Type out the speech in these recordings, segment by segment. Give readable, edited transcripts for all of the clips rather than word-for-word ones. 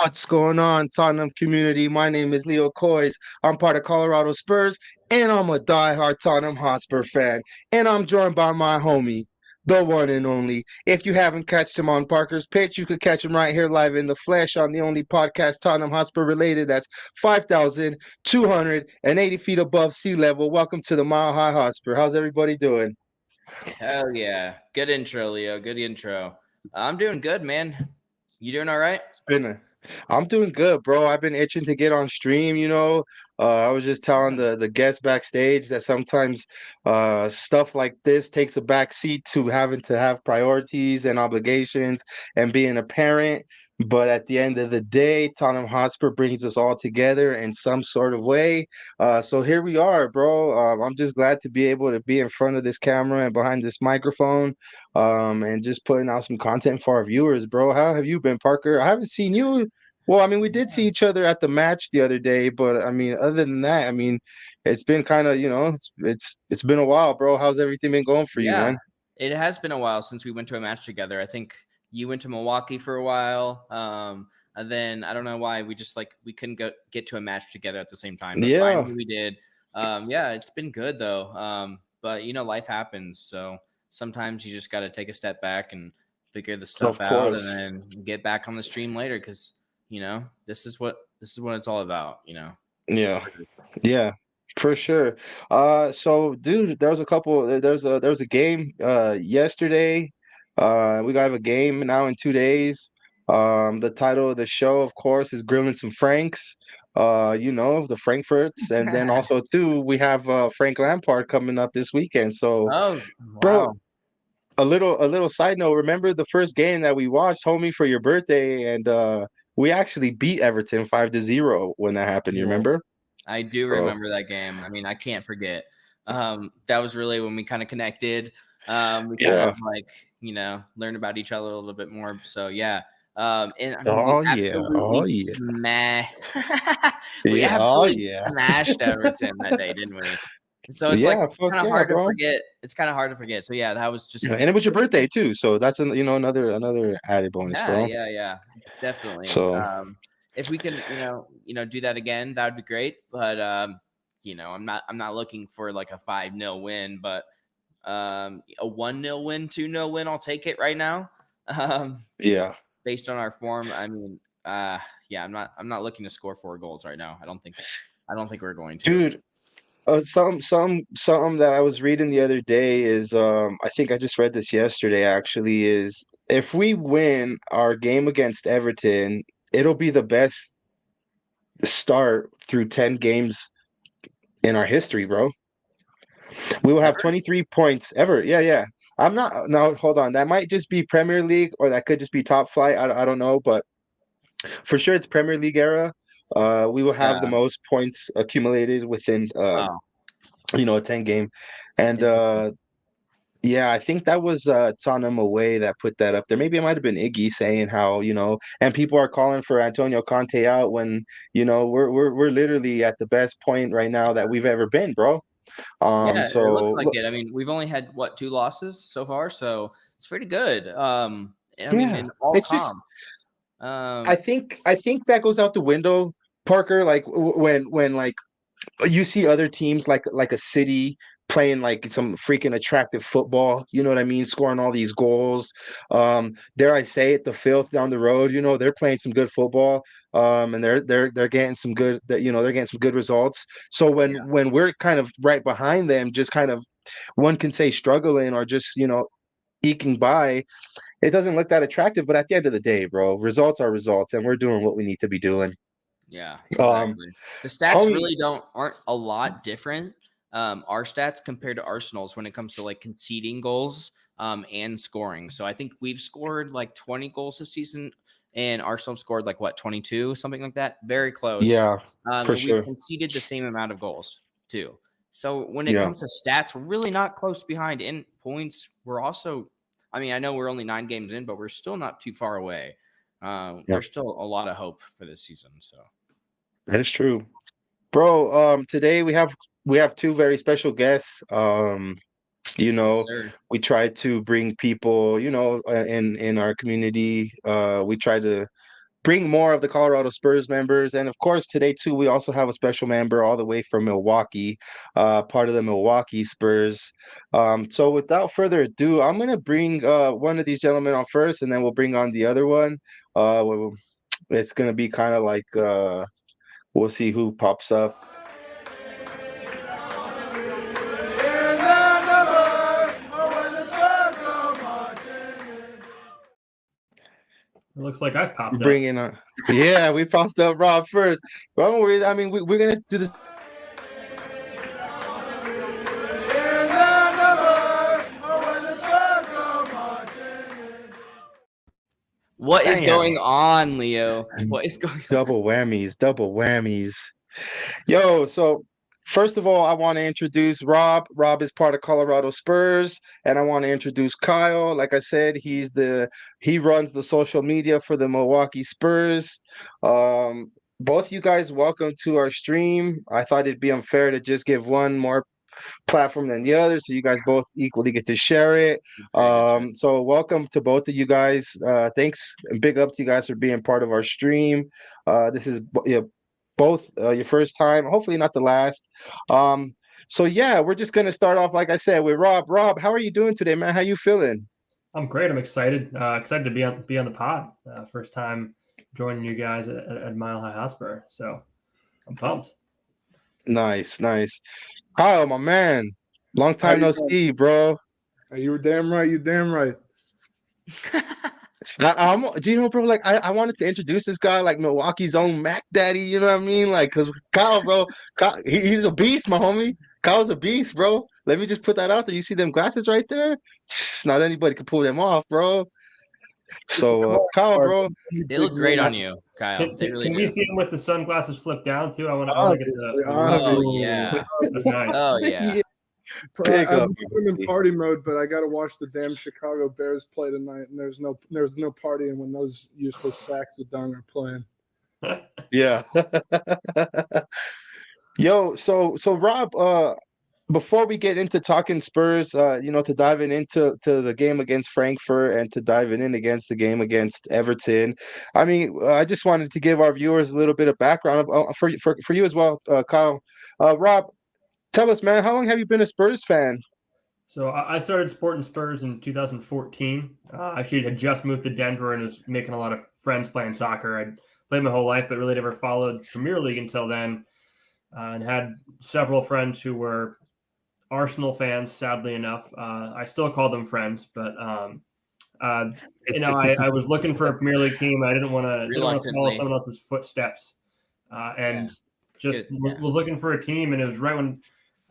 What's going on, Tottenham community? My name is Leo Coys. I'm part of Colorado Spurs, and I'm a diehard Tottenham Hotspur fan. And I'm joined by my homie, the one and only. If you haven't catched him on Parker's Pitch, you could catch him right here live in the flesh on the only podcast Tottenham Hotspur related that's 5,280 feet above sea level. Welcome to the Mile High Hotspur. How's everybody doing? Hell yeah. Good intro, Leo. Good intro. I'm doing good, man. You doing all right? I'm doing good, bro. I've been itching to get on stream, you know. I was just telling the guests backstage that sometimes stuff like this takes a back seat to having to have priorities and obligations and being a parent. But at the end of the day, Tottenham Hotspur brings us all together in some sort of way. So here we are, bro. I'm just glad to be able to be in front of this camera and behind this microphone, and just putting out some content for our viewers, bro. How have you been, Parker? I haven't seen you. Well, I mean, we did see each other at the match the other day, but I mean, other than that, I mean, it's been kind of, it's been a while, bro. How's everything been going for you, Yeah. man? It has been a while since we went to a match together. I think you went to Milwaukee for a while. And then I don't know why we couldn't get to a match together at the same time, but Yeah, finally we did. Yeah, it's been good though. But life happens. So sometimes you just got to take a step back and figure the stuff of out and course. then get back on the stream later. Cause this is what it's all about. Yeah, yeah, for sure. So, dude, there was a couple. There was a game yesterday. We got a game now in 2 days. The title of the show, of course, is Grilling Some Franks. The Frankfurts, and then also too, we have Frank Lampard coming up this weekend. So, Oh, bro, wow. a little side note. Remember the first game that we watched, homie, for your birthday, and we actually beat Everton 5-0 when that happened. You Cool. remember? I do So remember that game. I mean, I can't forget. That was really when we kind of connected. We kind of yeah. learned about each other a little bit more. So yeah. And I mean, we Oh yeah. absolutely Oh yeah. we Yeah. Oh absolutely yeah. smashed Everton that day, didn't we? So it's like Yeah. Fuck kind of yeah, hard to bro. forget. It's kind of hard to forget. So yeah, that was Yeah, just and it was your birthday too, so that's another added bonus, yeah, bro. yeah, yeah, definitely. So If we can, do that again, that would be great. But I'm not looking for like a 5-0 win, but a 1-0 win, 2-0 win, I'll take it right now. Um, yeah, Based on our form, I mean, yeah, I'm not looking to score 4 goals right now. I don't think we're going to. dude. Something that I was reading the other day is I think I just read this yesterday actually is if we win our game against Everton, it'll be the best start through 10 games in our history, bro. We will have Ever? 23 points ever. Yeah, yeah. I'm not. No, hold on. That might just be Premier League, or that could just be top flight. I don't know, but for sure it's Premier League era. We will have the Yeah. most points accumulated within Oh, a 10 game, and interesting. yeah, I think that was Tottenham away that put that up there. Maybe it might have been Iggy saying how and people are calling for Antonio Conte out when we're literally at the best point right now that we've ever been, bro. Yeah, it looks So like look, it. I mean, we've only had 2 losses so far, so it's pretty good. I mean, yeah, in all it's just comp. I think that goes out the window, Parker. Like when like you see other teams like a City playing like some freaking attractive football, you know what I mean, scoring all these goals. Dare I say it, the filth down the road, they're playing some good football. And they're getting some good they're getting some good results. So Yeah, when we're kind of right behind them, just kind of one can say struggling or just eking by, it doesn't look that attractive. But at the end of the day, bro, results are results, and we're doing what we need to be doing. yeah, Um, exactly. The stats homie, really aren't a lot different. Our stats compared to Arsenal's when it comes to like conceding goals, and scoring. So I think we've scored like 20 goals this season, and Arsenal scored like what 22, something like that. Very close. yeah, for And we've sure. conceded the same amount of goals too. So when it Yeah, comes to stats, we're really not close behind. In points, we're also. I mean, I know we're only 9 games in, but we're still not too far away. yeah, There's still a lot of hope for this season. So that is true. Bro, today we have two very special guests. You yes, know, sir. we try to bring people, in our community. We try to bring more of the Colorado Spurs members. And of course, today too, we also have a special member all the way from Milwaukee, part of the Milwaukee Spurs. So without further ado, I'm gonna bring one of these gentlemen on first, and then we'll bring on the other one. It's gonna be kind of like we'll see who pops up. It looks like I've popped up. Bringing on, yeah, we popped up Rob first. But don't worry, I mean, we're gonna do this. What is Damn. going on, Leo? What is going on? Double whammies, double whammies. Yo, so first of all, I want to introduce Rob. Rob is part of Colorado Spurs, and I want to introduce Kyle. Like I said, he runs the social media for the Milwaukee Spurs. Both you guys, welcome to our stream. I thought it'd be unfair to just give one more platform than the other, so you guys both equally get to share it. So welcome to both of you guys. Thanks and big up to you guys for being part of our stream. This is both your first time, hopefully not the last. So yeah, we're just gonna start off, like I said, with Rob. Rob, how are you doing today, man? How you feeling? I'm great. I'm excited. Excited to be on the pod. First time joining you guys at Mile High Hotspur. So I'm pumped. Nice. Kyle, my man. Long time no see, bro. You were damn right. You damn right. Do you know, bro? Like, I wanted to introduce this guy, like Milwaukee's own Mac Daddy. You know what I mean? Like, cause Kyle, bro, he's a beast, my homie. Kyle's a beast, bro. Let me just put that out there. You see them glasses right there? Not anybody can pull them off, bro. So, Kyle, bro, they look great on you, Kyle. Can we see him with the sunglasses flipped down too? I want to get the. Oh yeah. That's nice. Oh yeah. I'm in party mode, but I got to watch the damn Chicago Bears play tonight, and there's no partying when those useless sacks of dung are playing. Yeah. Yo, so Rob, before we get into talking Spurs, to diving into the game against Frankfurt and to diving in against the game against Everton, I mean, I just wanted to give our viewers a little bit of background for you as well, Kyle. Rob, tell us, man, how long have you been a Spurs fan? So I started supporting Spurs in 2014. Actually, had just moved to Denver and was making a lot of friends playing soccer. I'd played my whole life, but really never followed Premier League until then, and had several friends who were Arsenal fans, sadly enough. I still call them friends, but I was looking for a Premier League team. I didn't want to follow someone else's footsteps, was looking for a team. And it was right when,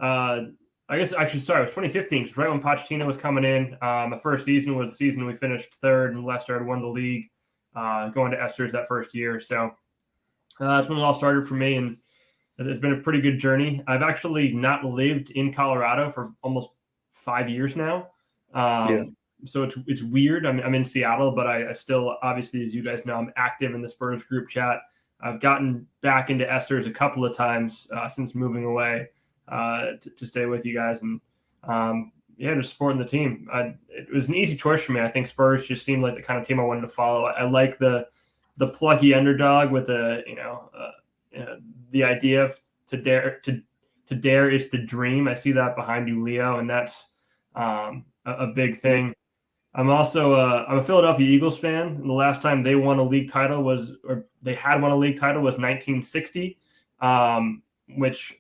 it was 2015. It was right when Pochettino was coming in. My first season was the season we finished third, and Leicester had won the league, going to Esters that first year. So that's when it all started for me, and it's been a pretty good journey. I've actually not lived in Colorado for almost 5 years now. So it's weird. I'm in Seattle, but I still, obviously, as you guys know, I'm active in the Spurs group chat. I've gotten back into Esters a couple of times since moving away to stay with you guys. And just supporting the team. It was an easy choice for me. I think Spurs just seemed like the kind of team I wanted to follow. I like the plucky underdog with the idea of to dare is the dream. I see that behind you, Leo, and that's a big thing. I'm also I'm a Philadelphia Eagles fan. And the last time they won a league title was 1960, which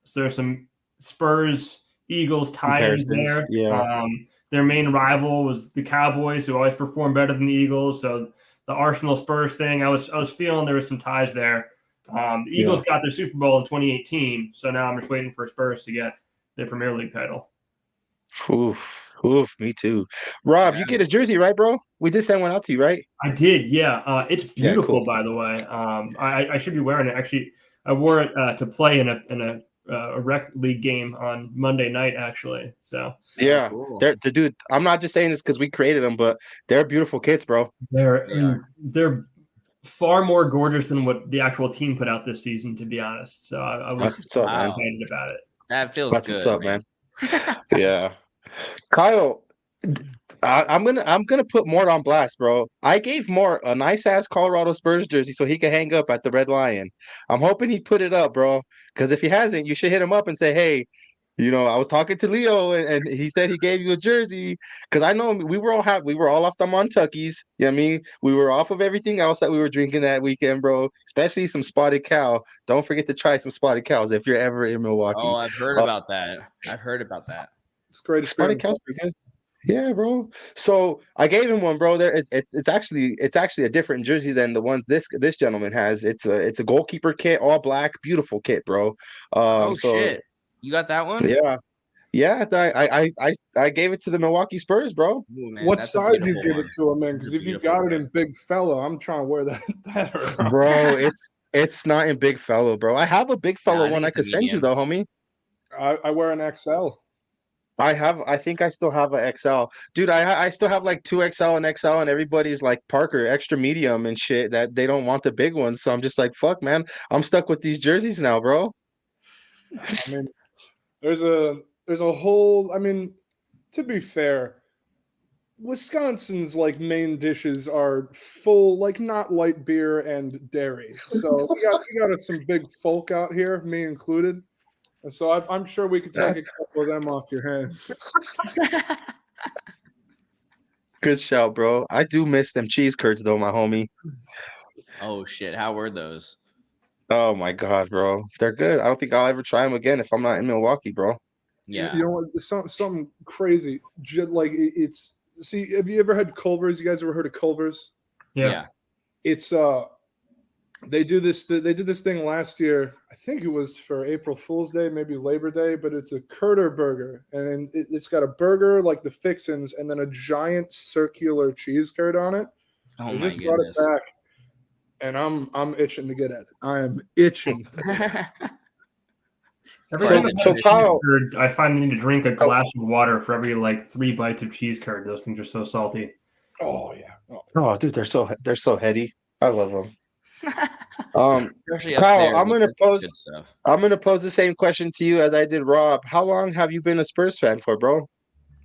so there's some Spurs Eagles ties there. Yeah. Their main rival was the Cowboys, who always perform better than the Eagles. So the Arsenal Spurs thing, I was feeling there was some ties there. The Eagles got their Super Bowl in 2018, so now I'm just waiting for Spurs to get their Premier League title. Oof, me too. Rob, you get a jersey, right, bro? We did send one out to you, right? I did, yeah. It's beautiful, by the way. I should be wearing it. Actually, I wore it to play in a rec league game on Monday night, actually. So yeah, cool. Dude, I'm not just saying this because we created them, but they're beautiful kits, bro. They're far more gorgeous than what the actual team put out this season, to be honest. So I was excited about it. That feels good. What's up, man? Yeah. Kyle, I'm gonna put Mort on blast, bro. I gave Mort a nice ass Colorado Spurs jersey so he could hang up at the Red Lion. I'm hoping he put it up, bro. Because if he hasn't, you should hit him up and say, hey, I was talking to Leo and he said he gave you a jersey. Because I know we were all off the Montuckies. You know what I mean? We were off of everything else that we were drinking that weekend, bro. Especially some Spotted Cow. Don't forget to try some Spotted Cows if you're ever in Milwaukee. Oh, I've heard about that. It's great. Spotted Cow's pretty good. Yeah, bro. So I gave him one, bro. There, it's actually a different jersey than the one this gentleman has. It's a goalkeeper kit, all black, beautiful kit, bro. Shit, you got that one? Yeah. I gave it to the Milwaukee Spurs, bro. Ooh, man, What that's a size you beautiful give one. it to him, man? Because if you got it in big fella, I'm trying to wear that around. Bro, it's not in big fellow, bro. I have a big fellow one I it's a could send you medium. though, homie. I wear an XL. I think I still have an XL. Dude, I still have like 2XL and XL, and everybody's like Parker, extra medium and shit, that they don't want the big ones. So I'm just like, fuck, man. I'm stuck with these jerseys now, bro. I mean, there's a whole. I mean, to be fair, Wisconsin's like main dishes are full, like not light beer and dairy. So we got some big folk out here, me included. And so I'm sure we could take a couple of them off your hands. Good shout, bro. I do miss them cheese curds though, my homie. Oh shit, how were those? Oh my god, bro. They're good. I don't think I'll ever try them again if I'm not in Milwaukee, bro. Yeah. You know what? Something crazy. Like it's. See, have you ever had Culver's? You guys ever heard of Culver's? Yeah. It's they did this thing last year. I think it was for April Fool's Day, maybe Labor Day, but it's a Curder burger, and it's got a burger like the fixins, and then a giant circular cheese curd on it. Oh I my just brought it goodness. back, and I'm itching to get at it. I am itching. Every So- time I so have a cheese Kyle- curd, I find I need to drink a glass of water for every like 3 bites of cheese curd. Those things are so salty. Oh yeah. Oh, dude, they're so heady. I love them. Especially up Kyle, there, I'm like, gonna that's pose good stuff. I'm gonna pose the same question to you as I did Rob. How long have you been a Spurs fan for, bro?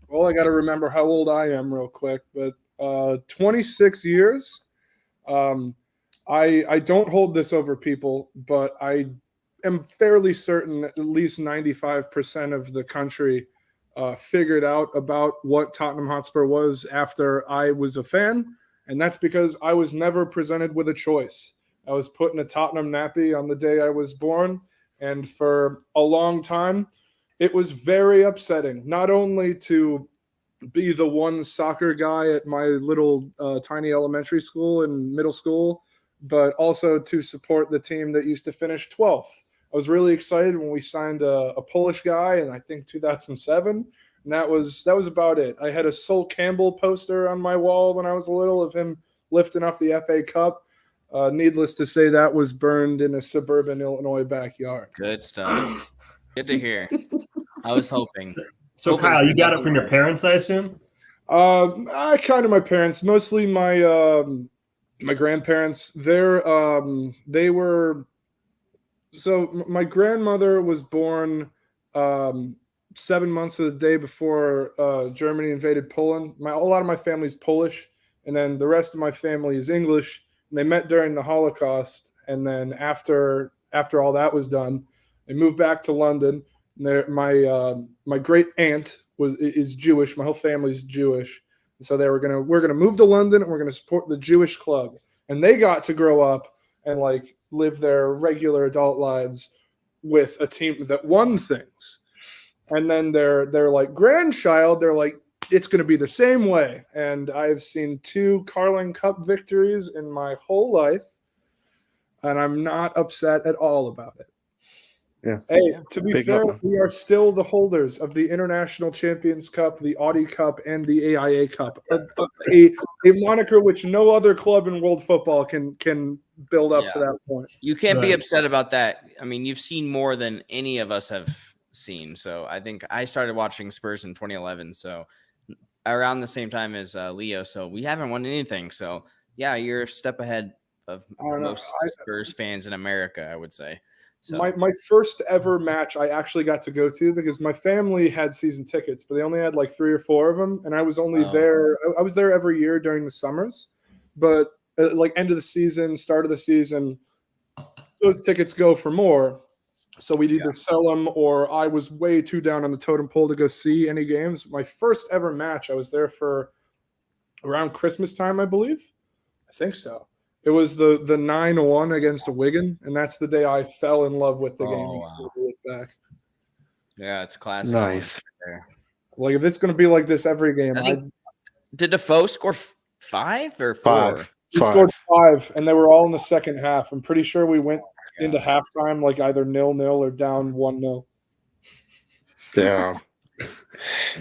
Well, I got to remember how old I am real quick, but 26 years. I don't hold this over people, but I am fairly certain at least 95% of the country figured out about what Tottenham Hotspur was after I was a fan, and that's because I was never presented with a choice. I was put in a Tottenham nappy on the day I was born, and for a long time, it was very upsetting, not only to be the one soccer guy at my little tiny elementary school and middle school, but also to support the team that used to finish 12th. I was really excited when we signed a Polish guy in, I think, 2007, and that was about it. I had a Sol Campbell poster on my wall when I was little of him lifting up the FA Cup. Needless to say, that was burned in a suburban Illinois backyard. Good stuff. Good to hear. I was hoping. So Hoping Kyle, for you got it nothing from your more. parents, I assume? I kind of my parents, mostly my grandparents. They were. So my grandmother was born 7 months of the day before Germany invaded Poland. A lot of my family's Polish, and then the rest of my family is English. And they met during the Holocaust, and then after all that was done, they moved back to London. My great aunt is Jewish. My whole family's Jewish, so we're gonna move to London, and we're gonna support the Jewish club. And they got to grow up and like live their regular adult lives with a team that won things. And then their like grandchild, they're like, it's going to be the same way. And I've seen 2 Carling Cup victories in my whole life, and I'm not upset at all about it. Yeah. Hey, to be Big fair, up. we are still the holders of the International Champions Cup, the Audi Cup, and the AIA Cup, a moniker which no other club in world football can build up to that point. You can't be Right. upset about that. I mean, you've seen more than any of us have seen. So I think I started watching Spurs in 2011. So around the same time as Leo. So we haven't won anything. So yeah, you're a step ahead of I don't know. most Spurs fans in America, I would say. So My first ever match I actually got to go to because my family had season tickets, but they only had like 3 or 4 of them, and I was only there. I was there every year during the summers, but like end of the season, start of the season, those tickets go for more. So we'd either sell them, or I was way too down on the totem pole to go see any games. My first ever match, I was there for around Christmas time, I believe. I think so. It was the 9-1 against Wigan, and that's the day I fell in love with the game. wow. Look back. Yeah, it's a classic. Nice. There. Like if it's going to be like this every game, I think, did Defoe score 5 or 4? He scored 5, and they were all in the second half. I'm pretty sure we went into halftime like either 0-0 or down 1-0.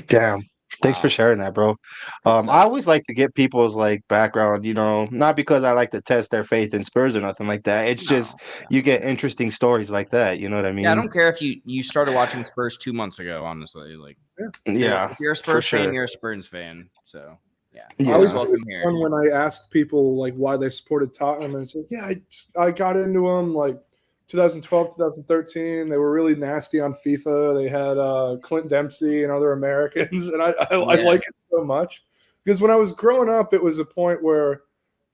Damn. Thanks for sharing that, bro. I always like to get people's like background, not because I like to test their faith in Spurs or nothing like that. It's just you get interesting stories like that. You know what I mean? Yeah, I don't care if you started watching Spurs 2 months ago. Honestly, like if you're a Spurs fan, you're a Spurs fan. So I always welcome here. When I asked people like why they supported Tottenham, and it's like, I got into them like 2012, 2013. They were really nasty on FIFA. They had Clint Dempsey and other Americans, and I like it so much because when I was growing up, it was a point where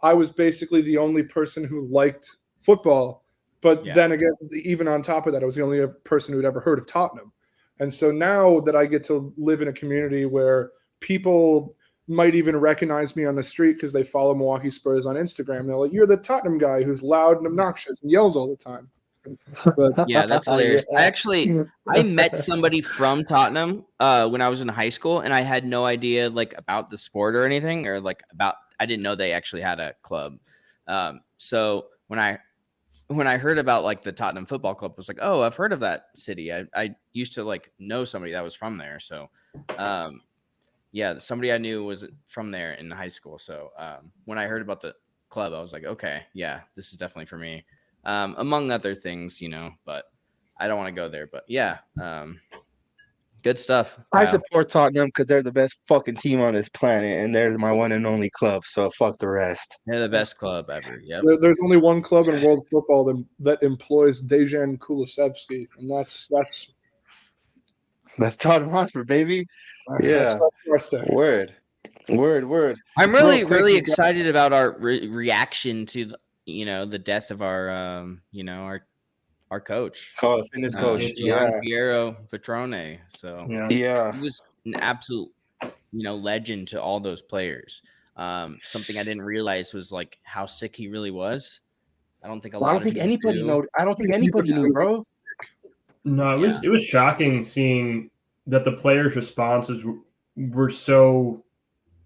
I was basically the only person who liked football. But then again, even on top of that, I was the only person who'd ever heard of Tottenham. And so now that I get to live in a community where people might even recognize me on the street because they follow Milwaukee Spurs on Instagram, they're like, "You're the Tottenham guy who's loud and obnoxious and yells all the time." But yeah, that's hilarious. I met somebody from Tottenham when I was in high school, and I had no idea like about the sport or anything, or like I didn't know they actually had a club. So when I heard about like the Tottenham Football Club, I was like, oh, I've heard of that city. I used to like know somebody that was from there. So somebody I knew was from there in high school. So when I heard about the club, I was like, okay, yeah, this is definitely for me. Among other things, but I don't want to go there. But good stuff. I support Tottenham because they're the best fucking team on this planet, and they're my one and only club. So fuck the rest. They're the best club ever. Yep. There's only one club in world football that employs Dejan Kulusevski, and that's Tottenham Hotspur, baby. Yeah. Word. I'm really excited about our reaction to the death of our our coach. Oh, fitness coach. Piero Vetrone. So he was an absolute legend to all those players. Something I didn't realize was like how sick he really was. I don't think anybody knew, bro. No, it was shocking seeing that the players' responses were so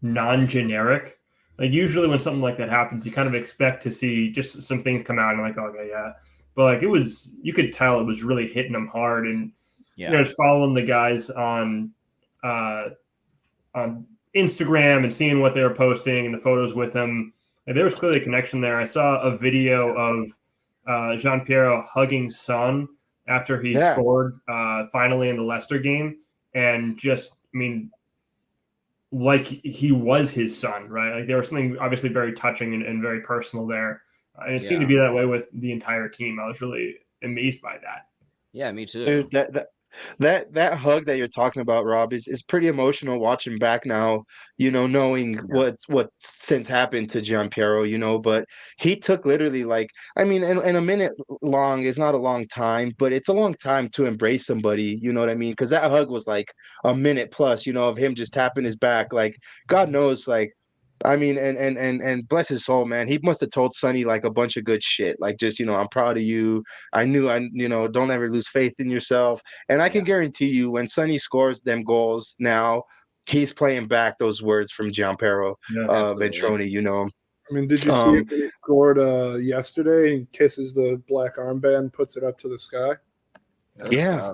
non-generic. Like usually when something like that happens, you kind of expect to see just some things come out and like, okay, yeah. But like you could tell it was really hitting them hard, and just following the guys on Instagram and seeing what they were posting and the photos with them. Like, there was clearly a connection there. I saw a video of Jean Piero hugging Son after he scored finally in the Leicester game, and just, I mean, like he was his son, right? Like there was something obviously very touching and very personal there. And it seemed to be that way with the entire team. I was really amazed by that. Yeah, me too. Dude, that hug that you're talking about, Rob, is pretty emotional watching back now, knowing what since happened to Gian Piero, but he took literally like, I mean, and a minute long is not a long time, but it's a long time to embrace somebody, you know what I mean? Because that hug was like a minute plus, of him just tapping his back. Like, God knows, like, I mean, and bless his soul, man. He must have told Sonny like a bunch of good shit. Like, just, I'm proud of you. I knew, don't ever lose faith in yourself. And I can guarantee you when Sonny scores them goals now, he's playing back those words from Gianpiero Ventrone, I mean, did you see when he scored yesterday? He kisses the black armband, puts it up to the sky. Yeah.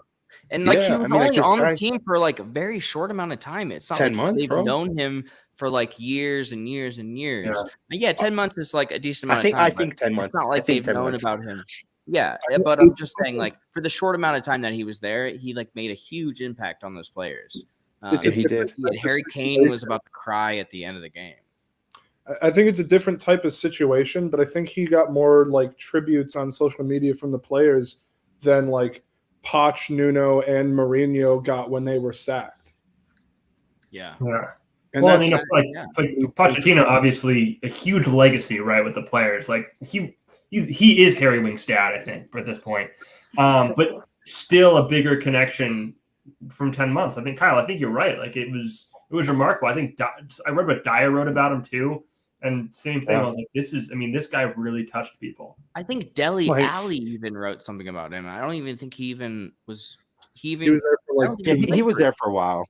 And like he was only on the team for like a very short amount of time. It's not 10 like months, they've known him for like years and years and years. Yeah, 10 months is like a decent amount of time. I think 10 months. It's not like they've known about him. Yeah, but I'm just saying, like, for the short amount of time that he was there, he like made a huge impact on those players. He did. Harry Kane was about to cry at the end of the game. I think it's a different type of situation, but I think he got more like tributes on social media from the players than like Poch, Nuno, and Mourinho got when they were sacked. Yeah. Yeah. And Well, that's like Pochettino, obviously a huge legacy, right, with the players. Like he is Harry Winks' dad, I think, at this point. But still a bigger connection from 10 months. I think, Kyle, I think you're right. Like it was remarkable. I think I read what Dyer wrote about him too. And same thing. Yeah. I was like, this guy really touched people. I think Deli Like- Ali even wrote something about him. I don't even think he was he was there for like Yeah, he was there for a while.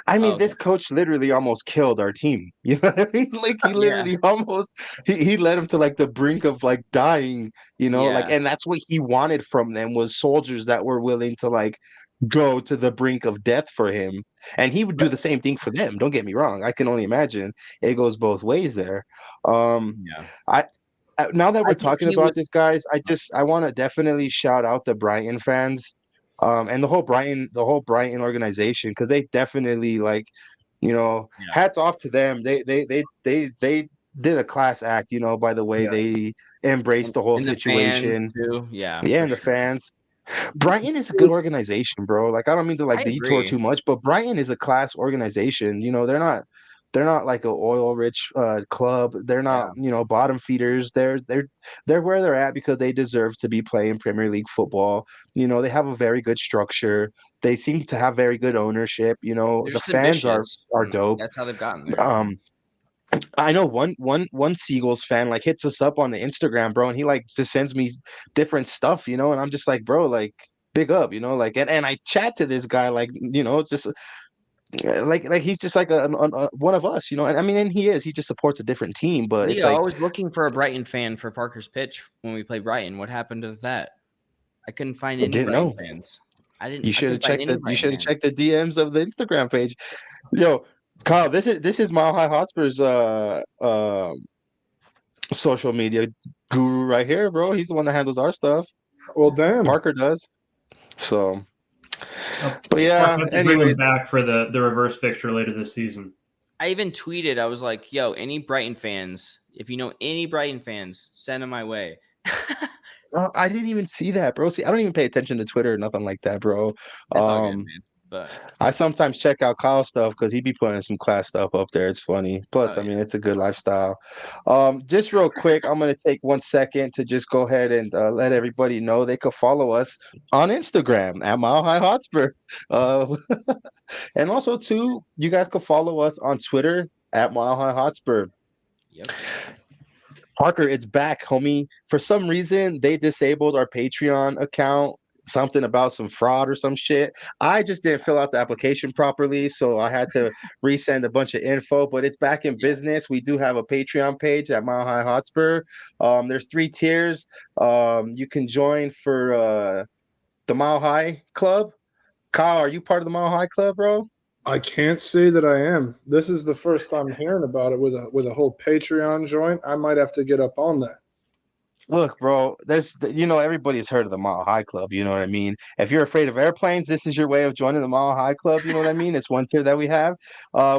I mean, okay. this coach literally almost killed our team. You know what I mean? Like he literally almost he led him to like the brink of like dying, you know, like, Yeah. and that's what he wanted from them was soldiers that were willing to like go to the brink of death for him. And he would do the same thing for them. Don't get me wrong. I can only imagine it goes both ways there. Yeah. Now that I we're think talking he about was- this, guys, I want to definitely shout out the Brighton fans, and the whole Brighton organization, because they definitely like, you know, Yeah. hats off to them. They did a class act, you know, by the way Yeah. they embraced the whole And the situation. fans too. Yeah. Yeah, for and the sure. fans. Brighton is a good organization, bro. Like I don't mean to like I detour agree. too much, but Brighton is a class organization. You know, they're not like a oil rich club. They're not, you know, bottom feeders. They're where they're at because they deserve to be playing Premier League football. You know, they have a very good structure. They seem to have very good ownership. You know, They're the just fans ambitious, are and dope. That's how they've gotten there. I know one Seagulls fan like hits us up on the Instagram, bro, and he like just sends me different stuff, you know, and I'm just like, bro, like big up, you know, like, and I chat to this guy like, you know, just like he's just like a one of us, you know, and I mean, and he just supports a different team, but it's Leo, like I was looking for a Brighton fan for Parker's pitch when we played Brighton. What happened to that? I couldn't find any didn't Brighton know. fans. I You should have couldn't find checked any you Brighton should have fans. checked the DMs of the Instagram page. Yo, Kyle, this is Mile High Hotspur's social media guru right here, bro. He's the one that handles our stuff. well, damn. Parker does. So, I'll but yeah, have to bring him anyways, back for the reverse fixture later this season. I even tweeted, I was like, yo, any Brighton fans, if you know any Brighton fans, send them my way. I didn't even see that, bro. See, I don't even pay attention to Twitter or nothing like that, bro. It's all good, man. But I sometimes check out Kyle's stuff because he be putting some class stuff up there. It's funny. Plus, Oh, I mean, it's a good lifestyle. Just real quick, I'm gonna take 1 second to just go ahead and let everybody know they could follow us on Instagram at Mile High Hotspur. And also too, you guys could follow us on Twitter at Mile High Hotspur. yep. Parker, it's back, homie. For some reason, they disabled our Patreon account. Something about some fraud or some shit. I just didn't fill out the application properly, so I had to resend a bunch of info. But it's back in business. We do have a Patreon page at Mile High Hotspur. There's 3 tiers. You can join for the Mile High Club. Kyle, are you part of the Mile High Club, bro? I can't say that I am. This is the first time hearing about it with a whole Patreon joint. I might have to get up on that. Look, bro, there's, you know, everybody's heard of the Mile High Club. You know what I mean? If you're afraid of airplanes, this is your way of joining the Mile High Club. You know what I mean? It's one tier that we have.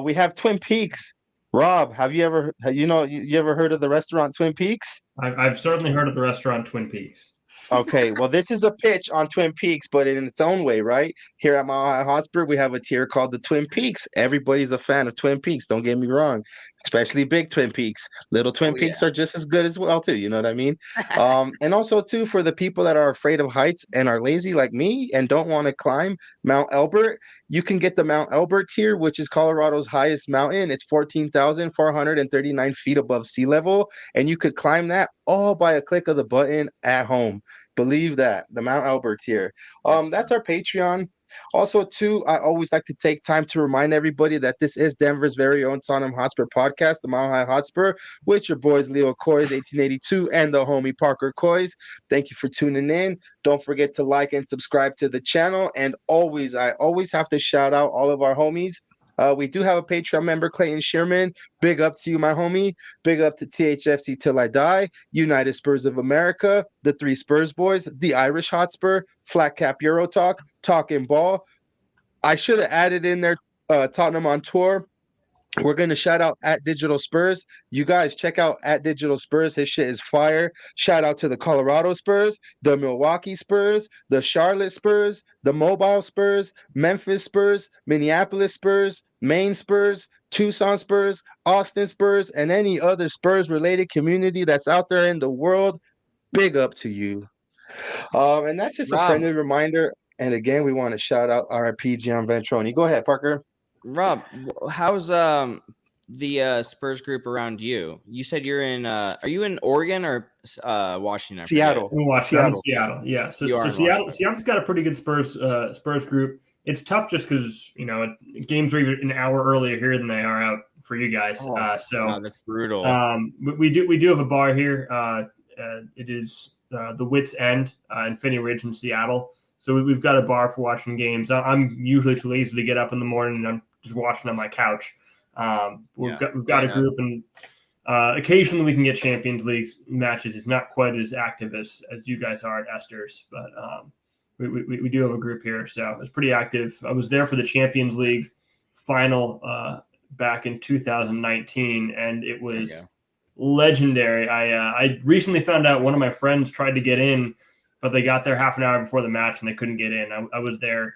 We have Twin Peaks. Rob, have you ever, you ever heard of the restaurant Twin Peaks? I've certainly heard of the restaurant Twin Peaks. Okay, well, this is a pitch on Twin Peaks, but in its own way, right? Here at Mile High Hotspur, we have a tier called the Twin Peaks. Everybody's a fan of Twin Peaks. Don't get me wrong, especially big Twin Peaks. Little Twin Peaks are just as good as well, too. You know what I mean? And also, too, for the people that are afraid of heights and are lazy like me and don't want to climb Mount Elbert, you can get the Mount Elbert tier, which is Colorado's highest mountain. It's 14,439 feet above sea level, and you could climb that all by a click of the button at home. Believe that, the Mount Elbert tier. That's our Patreon. Also, too, I always like to take time to remind everybody that this is Denver's very own Tottenham Hotspur podcast, the Mile High Hotspur, with your boys Leo Coys, 1882, and the homie Parker Coys. Thank you for tuning in. Don't forget to like and subscribe to the channel. And I always have to shout out all of our homies. We do have a Patreon member, Clayton Sherman. Big up to you, my homie. Big up to THFC Till I Die, United Spurs of America, the 3 Spurs Boys, the Irish Hotspur, Flat Cap Euro Talk, Talking Ball. I should have added in there Tottenham on Tour. We're gonna shout out at Digital Spurs. You guys check out at Digital Spurs. His shit is fire. Shout out to the Colorado Spurs, the Milwaukee Spurs, the Charlotte Spurs, the Mobile Spurs, Memphis Spurs, Minneapolis Spurs, Maine Spurs, Tucson Spurs, Austin Spurs, and any other Spurs related community that's out there in the world. Big up to you. And that's just a Rob. friendly reminder. And again, we want to shout out RIP Gian Ventroni. Go ahead, Parker. Rob, how's the Spurs group around you? You said you're in. Are you in Oregon or Washington? I forget. Seattle. I'm in Seattle. Seattle. Yeah. So, You are in Seattle's got a pretty good Spurs group. It's tough just because games are even an hour earlier here than they are out for you guys. Wow, that's brutal. We do have a bar here. It is the Wits End in Finney Ridge in Seattle. So we've got a bar for watching games. I'm usually too lazy to get up in the morning, and I'm just watching on my couch. We've got a group, and occasionally we can get Champions League matches. It's not quite as active as you guys are at Esther's, but we do have a group here, so it's pretty active. I was there for the Champions League final back in 2019, and it was legendary. I recently found out one of my friends tried to get in, but they got there half an hour before the match and they couldn't get in. I was there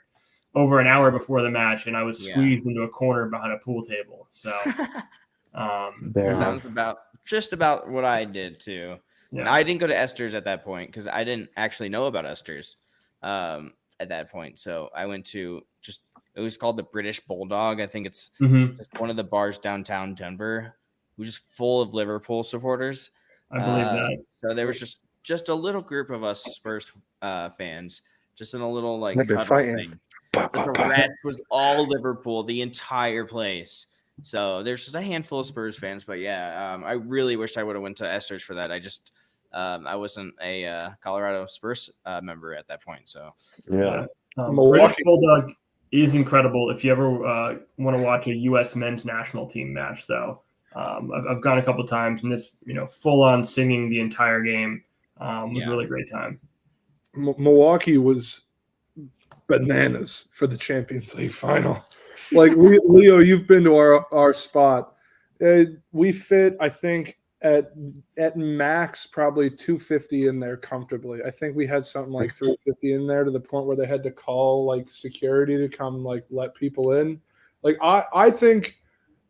over an hour before the match, and I was squeezed into a corner behind a pool table. So that sounds just about what I did too. Yeah. I didn't go to Esther's at that point because I didn't actually know about Esther's at that point. So I went to it was called the British Bulldog. I think it's just one of the bars downtown Denver, which is full of Liverpool supporters. I believe that. So there was just a little group of us Spurs fans, just in a little huddle thing. But the rest was all Liverpool, the entire place. So there's just a handful of Spurs fans. But I really wished I would have went to Esther's for that. I wasn't a Colorado Spurs member at that point. So British Bulldog is incredible. If you ever want to watch a U.S. men's national team match, though, I've gone a couple times, and it's full on singing the entire game. Was a really great time. Milwaukee was bananas for the Champions League final. Like Leo, you've been to our spot. We fit, I think, at max probably 250 in there comfortably. I think we had something like 350 in there to the point where they had to call security to come let people in. I think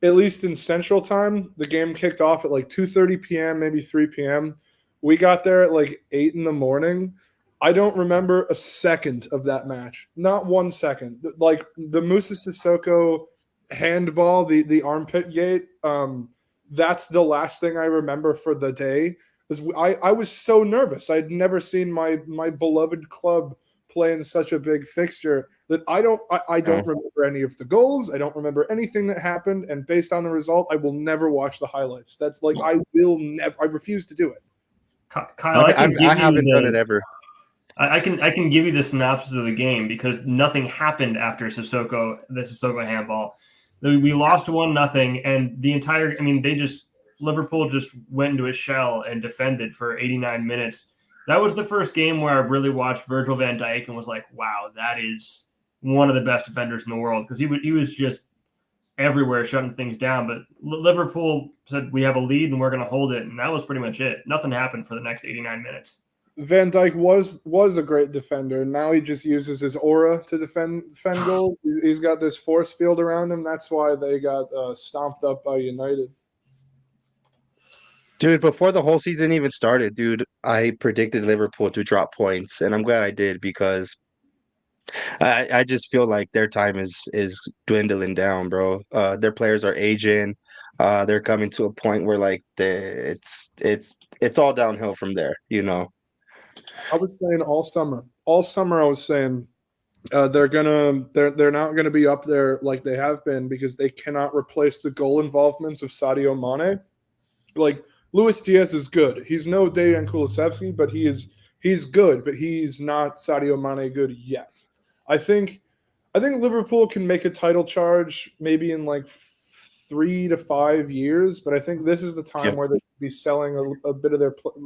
at least in Central Time, the game kicked off at 2:30 p.m., maybe 3 p.m. We got there at 8 in the morning. I don't remember a second of that match. Not 1 second. The Moussa Sissoko handball, the armpit gate, that's the last thing I remember for the day. I was so nervous. I'd never seen my beloved club play in such a big fixture that I don't remember any of the goals. I don't remember anything that happened. And based on the result, I will never watch the highlights. That's I refuse to do it. Kyle, I haven't done it ever. I can give you the synopsis of the game because nothing happened after the Sissoko handball. We lost 1-0, and the entire Liverpool just went into a shell and defended for 89 minutes. That was the first game where I really watched Virgil van Dijk and was like, wow, that is one of the best defenders in the world, because he was just everywhere shutting things down. But Liverpool said, we have a lead and we're going to hold it, and that was pretty much it. Nothing happened for the next 89 minutes. Van Dijk was a great defender. Now he just uses his aura to defend goals. He's got this force field around him. That's why they got stomped up by United. Dude, before the whole season even started, I predicted Liverpool to drop points, and I'm glad I did, because I just feel like their time is dwindling down, bro. Their players are aging. They're coming to a point where it's all downhill from there, I was saying all summer I was saying they're not gonna be up there like they have been, because they cannot replace the goal involvements of Sadio Mane. Luis Diaz is good. He's no Dejan Kulusevski, but he's good, but he's not Sadio Mane good yet. I think Liverpool can make a title charge maybe in 3 to 5 years, but I think this is the time where they should be selling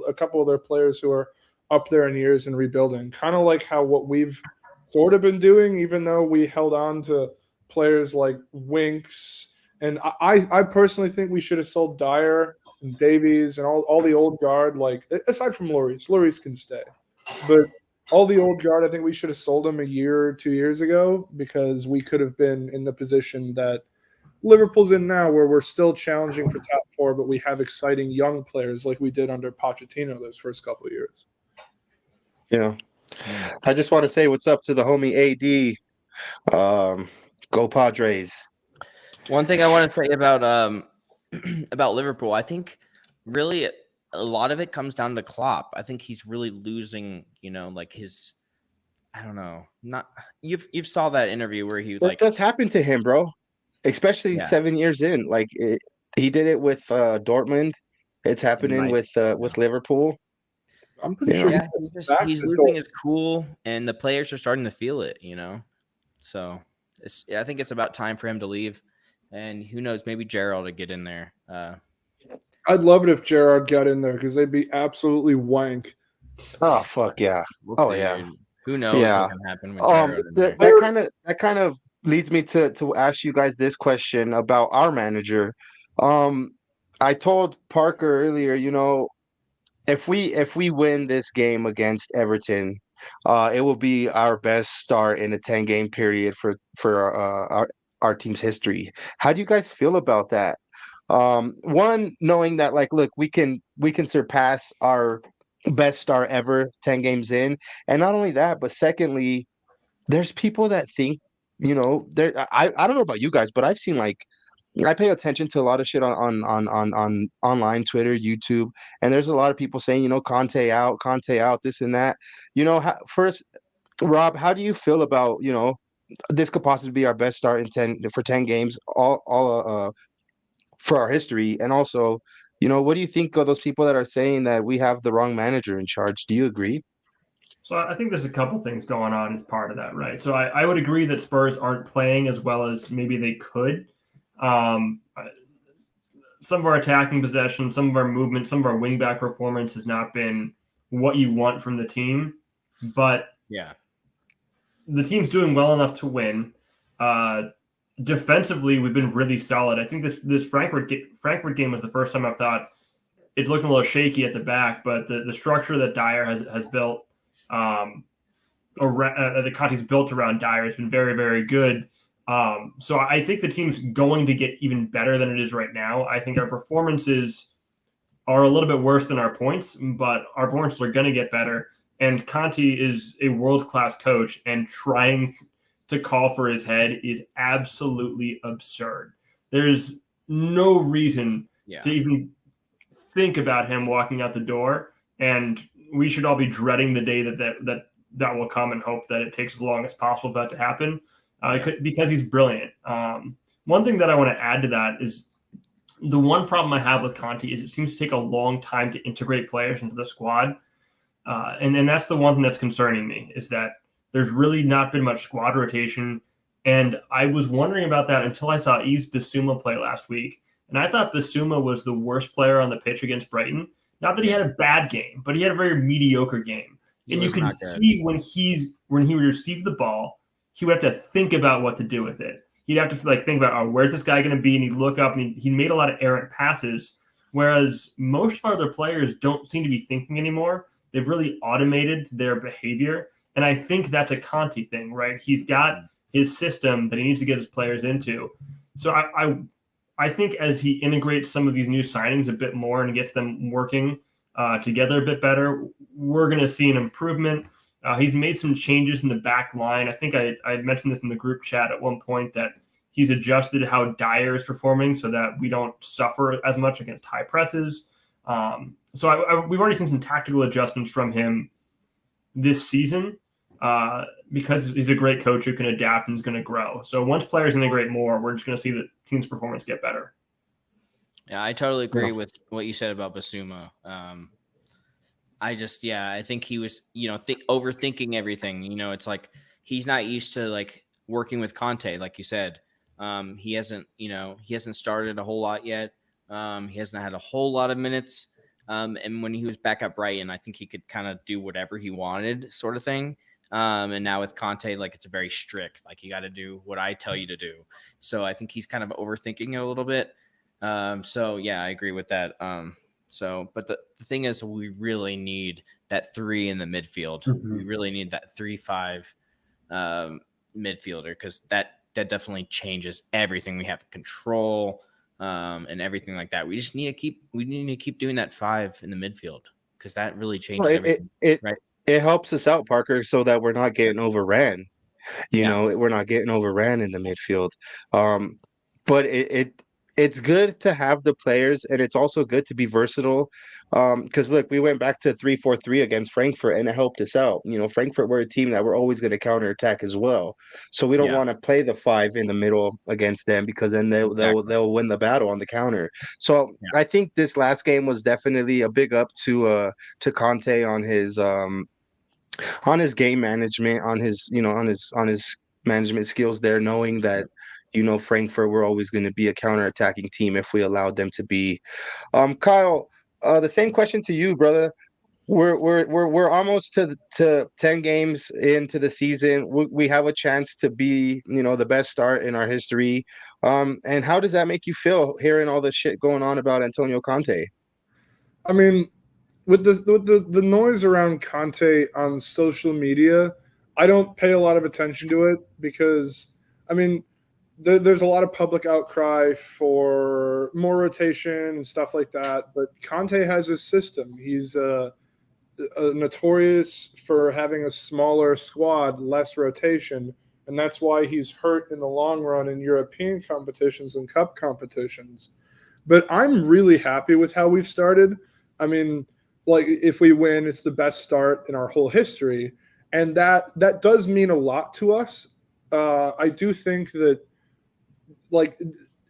a couple of their players who are up there in years and rebuilding, kind of like what we've sort of been doing, even though we held on to players like Winks And I personally think we should have sold Dyer and Davies and all the old guard, like aside from Lloris. Lloris can stay. But all the old guard, I think we should have sold them a year or 2 years ago, because we could have been in the position that Liverpool's in now, where we're still challenging for top four, but we have exciting young players like we did under Pochettino those first couple of years. Yeah. I just want to say what's up to the homie AD. Go Padres. One thing I want to say about about Liverpool, I think really a lot of it comes down to Klopp. I think he's really losing, like his, I don't know, not you've saw that interview where he That does happen to him, bro. Especially Yeah. 7 years in. Like he did it with Dortmund. It's happening with Liverpool. I'm pretty sure Yeah, he's losing his cool, and the players are starting to feel it, So I think it's about time for him to leave, and who knows, maybe Gerald to get in there. I'd love it if Gerrard got in there, because they'd be absolutely wank. Oh fuck yeah! Yeah. Who knows Yeah. what can happen with Gerrard in there. That kind of leads me to ask you guys this question about our manager. I told Parker earlier, if we win this game against Everton, it will be our best start in a 10-game period for our team's history. How do you guys feel about that? One, knowing that, like, look, we can surpass our best start ever 10 games in, and not only that, but secondly, there's people that think, there. I don't know about you guys, but I've seen, like, I pay attention to a lot of shit on online, Twitter, YouTube, and there's a lot of people saying, Conte out, this and that. First, Rob, how do you feel about, this could possibly be our best start in 10 games, all for our history, and also, what do you think of those people that are saying that we have the wrong manager in charge? Do you agree? So I think there's a couple things going on as part of that, right? So I would agree that Spurs aren't playing as well as maybe they could. Some of our attacking possession, some of our movement, some of our wingback performance has not been what you want from the team. But yeah, the team's doing well enough to win. Defensively, we've been really solid. I think this Frankfurt game was the first time I've thought it's looking a little shaky at the back, but the structure that Dyer has built, the Conte's built around Dyer has been very, very good. So I think the team's going to get even better than it is right now. I think our performances are a little bit worse than our points, but our performances are going to get better. And Conte is a world-class coach, and trying to call for his head is absolutely absurd. There's no reason to even think about him walking out the door, and we should all be dreading the day that will come, and hope that it takes as long as possible for that to happen, because he's brilliant. One thing that I want to add to that is the one problem I have with Conte is it seems to take a long time to integrate players into the squad. And that's the one thing that's concerning me, is that there's really not been much squad rotation. And I was wondering about that until I saw Yves Bissouma play last week. And I thought Bissouma was the worst player on the pitch against Brighton. Not that he had a bad game, but he had a very mediocre game. And you can see when he would receive the ball, he would have to think about what to do with it. He'd have to think about, where's this guy going to be? And he'd look up, and he made a lot of errant passes, whereas most of our other players don't seem to be thinking anymore. They've really automated their behavior. And I think that's a Conte thing, right? He's got his system that he needs to get his players into. So I think as he integrates some of these new signings a bit more and gets them working together a bit better, we're going to see an improvement. He's made some changes in the back line. I think I had mentioned this in the group chat at one point, that he's adjusted how Dyer is performing so that we don't suffer as much against high presses. So we've already seen some tactical adjustments from him this season, because he's a great coach who can adapt and is going to grow. So once players integrate more, we're just going to see the team's performance get better. Yeah, I totally agree with what you said about Bissouma. I think he was, overthinking everything. It's like he's not used to working with Conte, like you said. He hasn't started a whole lot yet. He hasn't had a whole lot of minutes. And when he was back at Brighton, I think he could kind of do whatever he wanted, sort of thing. And now with Conte, like it's a very strict, like you got to do what I tell you to do. So I think he's kind of overthinking it a little bit. So yeah, I agree with that. But the thing is, we really need that 3 in the midfield. Mhm. We really need that 3-5 midfielder, because that definitely changes everything. We have control and everything like that. We just need to keep doing that 5 in the midfield, because that really changes Well, everything. Right. it helps us out, Parker, so that we're not getting overran. You Yeah. know, we're not getting overran in the midfield. But it's good to have the players, and it's also good to be versatile. Because look, we went back to 3-4-3 against Frankfurt, and it helped us out. You know, Frankfurt were a team that we're always going to counterattack as well. So we don't Yeah. want to play the 5 in the middle against them, because then they'll win the battle on the counter. So Yeah. I think this last game was definitely a big up to Conte on his game management, on his management skills there, knowing that Frankfurt were always going to be a counter-attacking team if we allowed them to be. Kyle, the same question to you, brother. We're almost to 10 games into the season. We have a chance to be the best start in our history. And how does that make you feel, hearing all the shit going on about Antonio Conte? I mean, with the noise around Conte on social media, I don't pay a lot of attention to it, because I mean, there's a lot of public outcry for more rotation and stuff like that. But Conte has his system. He's notorious for having a smaller squad, less rotation, and that's why he's hurt in the long run in European competitions and cup competitions. But I'm really happy with how we've started. I mean, like, if we win, it's the best start in our whole history, and that does mean a lot to us. I do think that, like,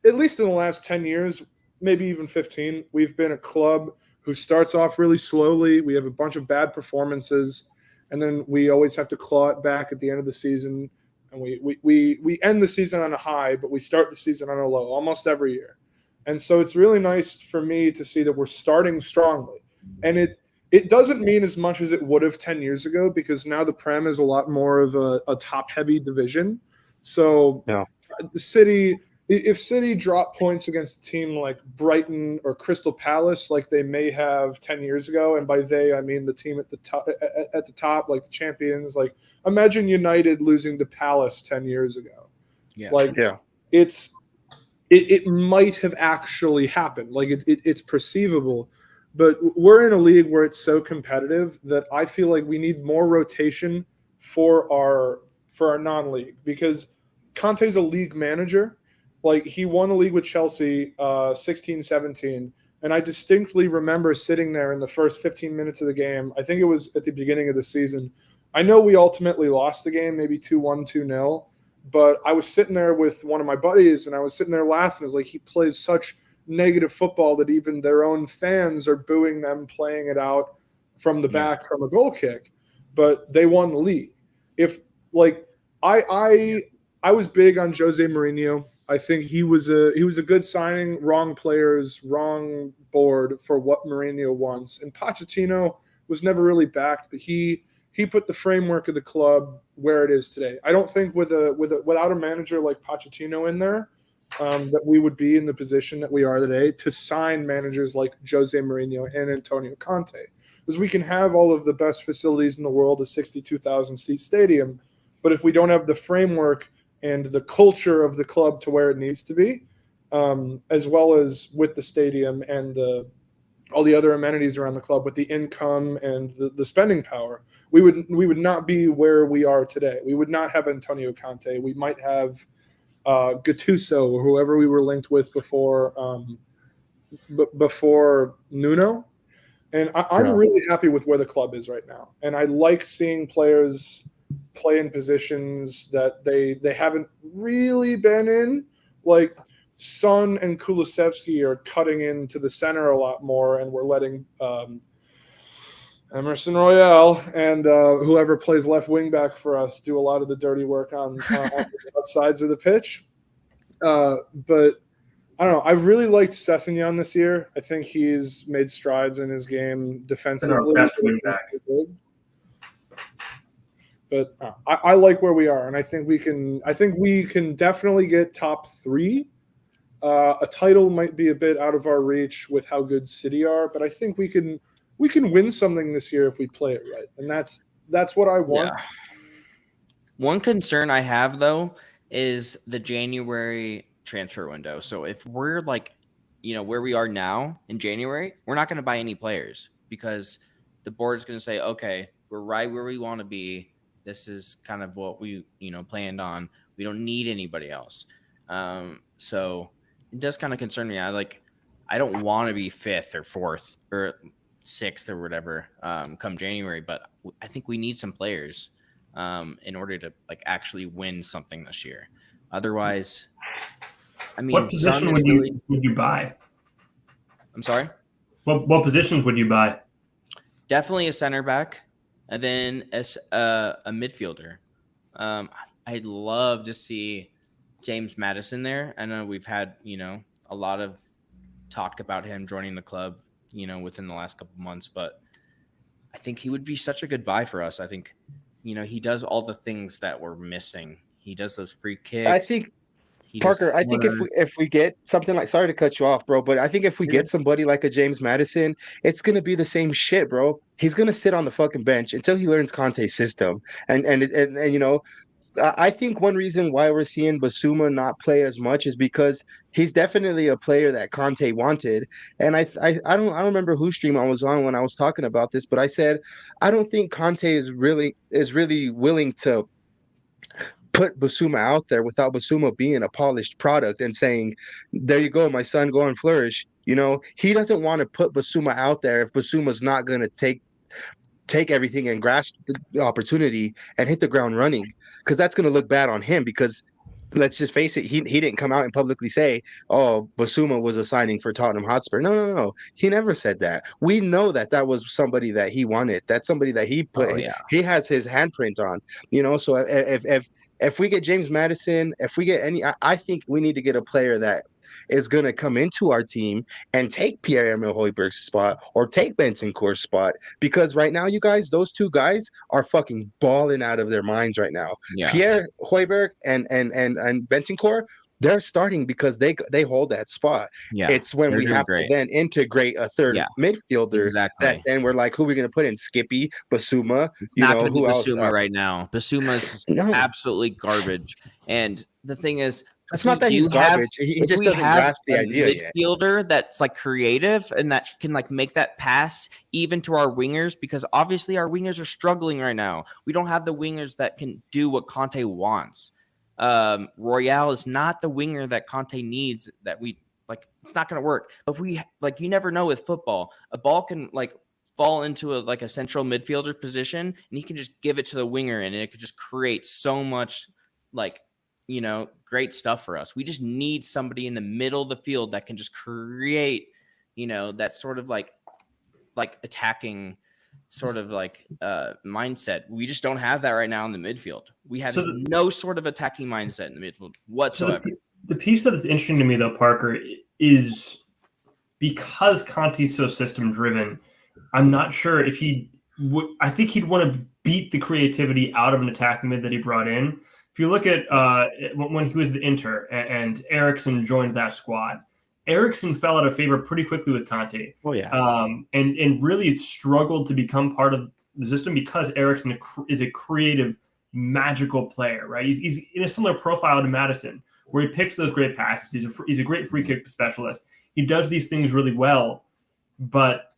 at least in the last 10 years, maybe even 15, we've been a club who starts off really slowly. We have a bunch of bad performances, and then we always have to claw it back at the end of the season. And we end the season on a high, but we start the season on a low almost every year. And so it's really nice for me to see that we're starting strongly. And it doesn't mean as much as it would have 10 years ago, because now the Prem is a lot more of a top-heavy division. So Yeah. the City, if City drop points against a team like Brighton or Crystal Palace, like they may have 10 years ago, and by they I mean the team at the top, like the champions, like imagine United losing to Palace 10 years ago. Yeah. Like, Yeah. it might have actually happened. Like it's perceivable, but we're in a league where it's so competitive that I feel like we need more rotation for our non-league, because Conte's a league manager. Like, he won the league with Chelsea 16-17, and I distinctly remember sitting there in the first 15 minutes of the game. I think it was at the beginning of the season. I know we ultimately lost the game, maybe 2-1, 2-0, but I was sitting there with one of my buddies, and I was sitting there laughing. It's like, he plays such negative football that even their own fans are booing them playing it out from the back from a goal kick. But they won the league. If, like, I was big on Jose Mourinho. I think he was a good signing. Wrong players, wrong board for what Mourinho wants. And Pochettino was never really backed, but he put the framework of the club where it is today. I don't think without a manager like Pochettino in there, that we would be in the position that we are today to sign managers like Jose Mourinho and Antonio Conte, because we can have all of the best facilities in the world, a 62,000 seat stadium, but if we don't have the framework and the culture of the club to where it needs to be, as well as with the stadium and all the other amenities around the club, with the income and the spending power, we would not be where we are today. We would not have Antonio Conte. We might have Gattuso or whoever we were linked with before Nuno. And I'm really happy with where the club is right now. And I like seeing players play in positions that they haven't really been in. Like, Son and Kulusevski are cutting into the center a lot more, and we're letting Emerson Royale and whoever plays left wing back for us do a lot of the dirty work on the outsides of the pitch. But I don't know. I've really liked Sessegnon this year. I think he's made strides in his game defensively. Best wing back. but I like where we are, and I think we can definitely get top 3. A title might be a bit out of our reach with how good City are, but I think we can win something this year if we play it right, and that's what I want. Yeah. One concern I have though is the January transfer window. So if we're like, where we are now in January, we're not going to buy any players because the board's going to say, okay, we're right where we want to be. This is kind of what we, planned on. We don't need anybody else. So it does kind of concern me. I don't want to be 5th or 4th or 6th or whatever come January, but I think we need some players in order to actually win something this year. Otherwise, I mean, what position would you buy? I'm sorry? What positions would you buy? Definitely a center back, and then a midfielder. I'd love to see James Maddison there. I know we've had, a lot of talk about him joining the club, within the last couple months, but I think he would be such a good buy for us. I think, he does all the things that we're missing. He does those free kicks. I think Parker, I think if we get something like, sorry to cut you off, bro, but I think if we get somebody like a James Maddison, it's gonna be the same shit, bro. He's gonna sit on the fucking bench until he learns Conte's system, and I think one reason why we're seeing Basuma not play as much is because he's definitely a player that Conte wanted. And I don't remember whose stream I was on when I was talking about this, but I said I don't think Conte is really willing to put Basuma out there without Basuma being a polished product and saying, there you go, my son, go and flourish. He doesn't want to put Basuma out there if Basuma's not going to take everything and grasp the opportunity and hit the ground running, because that's going to look bad on him. Because let's just face it, he didn't come out and publicly say, oh, Basuma was a signing for Tottenham Hotspur. No. He never said that. We know that was somebody that he wanted. That's somebody that he put, he has his handprint on, so if we get James Maddison, if we get any, I think we need to get a player that is going to come into our team and take Pierre-Emile Højbjerg's spot or take Bentancur's spot, because right now, you guys, those two guys are fucking balling out of their minds right now. Yeah. Pierre Højbjerg and Bentancur, they're starting because they hold that spot. Yeah, it's when we have to then integrate a third midfielder that then we're like, who are we going to put in? Skippy, Basuma? It's not going to be Basuma right now. Basuma is absolutely garbage. And the thing is, it's not that he's garbage. He just doesn't grasp the idea yet. Midfielder that's creative and that can make that pass even to our wingers, because obviously our wingers are struggling right now. We don't have the wingers that can do what Conte wants. Royale is not the winger that Conte needs. That we it's not going to work. If we you never know with football, a ball can fall into a central midfielder position, and he can just give it to the winger, and it could just create so much great stuff for us. We just need somebody in the middle of the field that can just create, that sort of attacking sort of mindset. We just don't have that right now in the midfield. We have no sort of attacking mindset in the midfield whatsoever. So the piece that is interesting to me, though, Parker, is because Conte's so system driven, I'm not sure if he would. I think he'd want to beat the creativity out of an attacking mid that he brought in. If you look at when he was the Inter and Eriksen joined that squad, Eriksen fell out of favor pretty quickly with Conte. Oh yeah, and really struggled to become part of the system because Eriksen is a creative, magical player, right? He's in a similar profile to Maddison, where he picks those great passes. He's a great free kick specialist. He does these things really well, but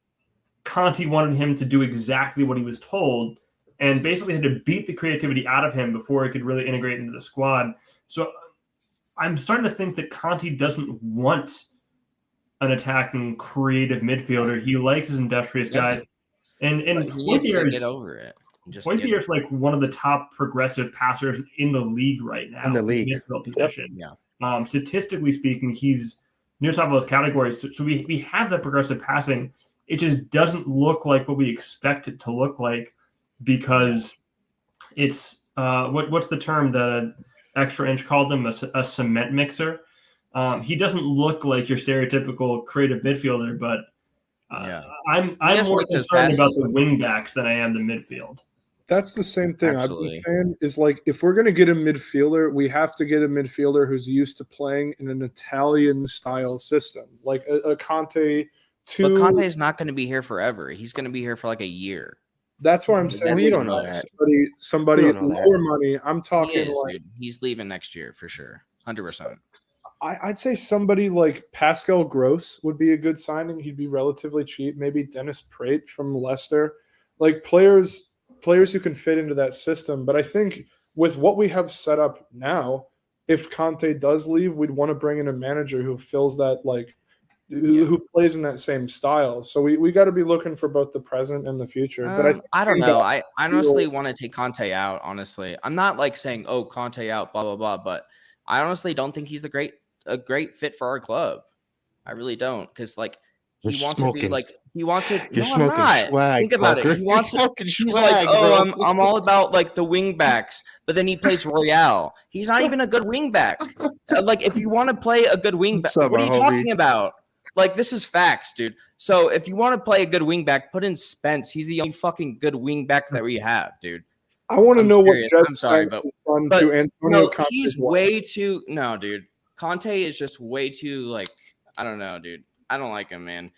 Conte wanted him to do exactly what he was told, and basically had to beat the creativity out of him before he could really integrate into the squad. So I'm starting to think that Conte doesn't want an attacking, creative midfielder. He likes his industrious guys. And Højbjerg get over it. Højbjerg's one of the top progressive passers in the league right now. In the league. Midfield position. Yep. Yeah. Statistically speaking, he's near top of those categories. So we have that progressive passing. It just doesn't look like what we expect it to look like, because it's what's the term that Extra Inch called him, a cement mixer. He doesn't look like your stereotypical creative midfielder, but I'm more concerned about the wing backs than I am the midfield. That's the same thing I've been Absolutely. saying is like if we're going to get a midfielder, we have to get a midfielder who's used to playing in an Italian style system, like a Conte. But Conte is not going to be here forever. He's going to be here for like a year. That's why I'm saying We we don't know sign that. somebody We don't know that. lower money. I'm He talking is, like dude. He's leaving next year for sure. 100%. I'd say somebody like Pascal Gross would be a good signing. He'd be relatively cheap. Maybe Dennis Praet from Leicester, like players who can fit into that system. But I think with what we have set up now, if Conte does leave, we'd want to bring in a manager who fills that who plays in that same style. So we got to be looking for both the present and the future. But I don't know. I honestly want to take Conte out. Honestly, I'm not like saying, "Oh, Conte out," blah blah blah. But I honestly don't think he's a great fit for our club. I really don't, because like he You're wants to be smoking. like he wants it. You're No, I'm smoking not. swag, Think about Parker. it. He wants You're to. smoking He's swag, like, oh, bro. I'm all about like the wing backs, but then he plays Royale. He's not even a good wing back. Like if you want to play a good wing back, What's up, what are you my homie? talking about? Like this is facts, dude. So if you want to play a good wing back, put in Spence. He's the only fucking good wing back that we have, dude. I want to I'm know serious. what Jet I'm sorry, Spence but- has done but to Antonio No, Conte's he's life. way too. No, dude. Conte is just way too like. I don't know, dude. I don't like him, man.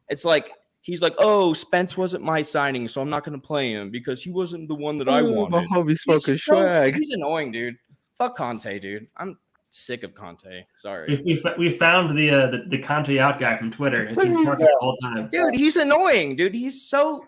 It's like he's like, oh, Spence wasn't my signing, so I'm not gonna play him because he wasn't the one that I My wanted. homie smoking He's so- swag. He's annoying, dude. Fuck Conte, dude. I'm sick of Conte. Sorry, We found the Conte out guy from Twitter. It's been talking the whole time. dude. He's annoying, dude. He's so.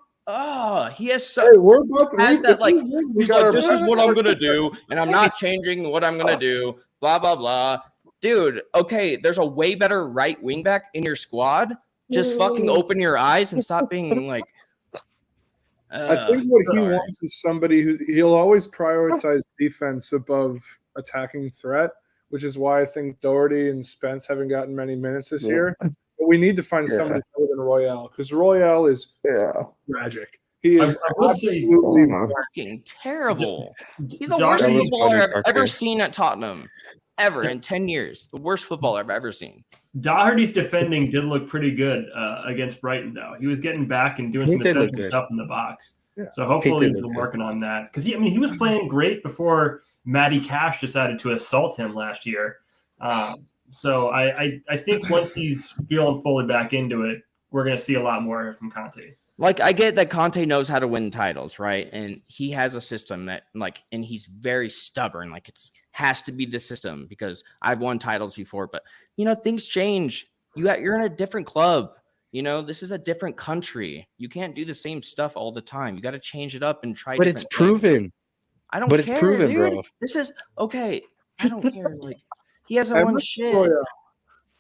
He has so. Hey, we're about to has read that the- like we he's got like our this is what I'm gonna press- do and I'm not changing what I'm gonna do, blah blah blah. Dude, okay, there's a way better right wing back in your squad. Just fucking open your eyes and stop being like I think what he sorry. wants is somebody who he'll always prioritize defense above attacking threat, which is why I think Doherty and Spence haven't gotten many minutes this year. But we need to find somebody better than Royale because Royale is tragic. He is I will say- absolutely fucking terrible. He's the Doherty- worst That was footballer funny, I've ever Parker. seen at Tottenham. Ever in 10 years. The worst footballer I've ever seen. Doherty's defending did look pretty good against Brighton, though. He was getting back and doing He some did look essential good. stuff in the box. Yeah. So hopefully He did he's look good. working on that. Because he was playing great before Matty Cash decided to assault him last year. So I think once he's feeling fully back into it, we're going to see a lot more from Conte. Like, I get that Conte knows how to win titles, right? And he has a system that, like, and he's very stubborn. Like, it's has to be the system because I've won titles before. But, you know, things change. You're in a different club. You know, this is a different country. You can't do the same stuff all the time. You got to change it up and try But it's different things. proven. I don't But it's care, proven, dude. bro. This is, okay, I don't care. Like, he hasn't won shit.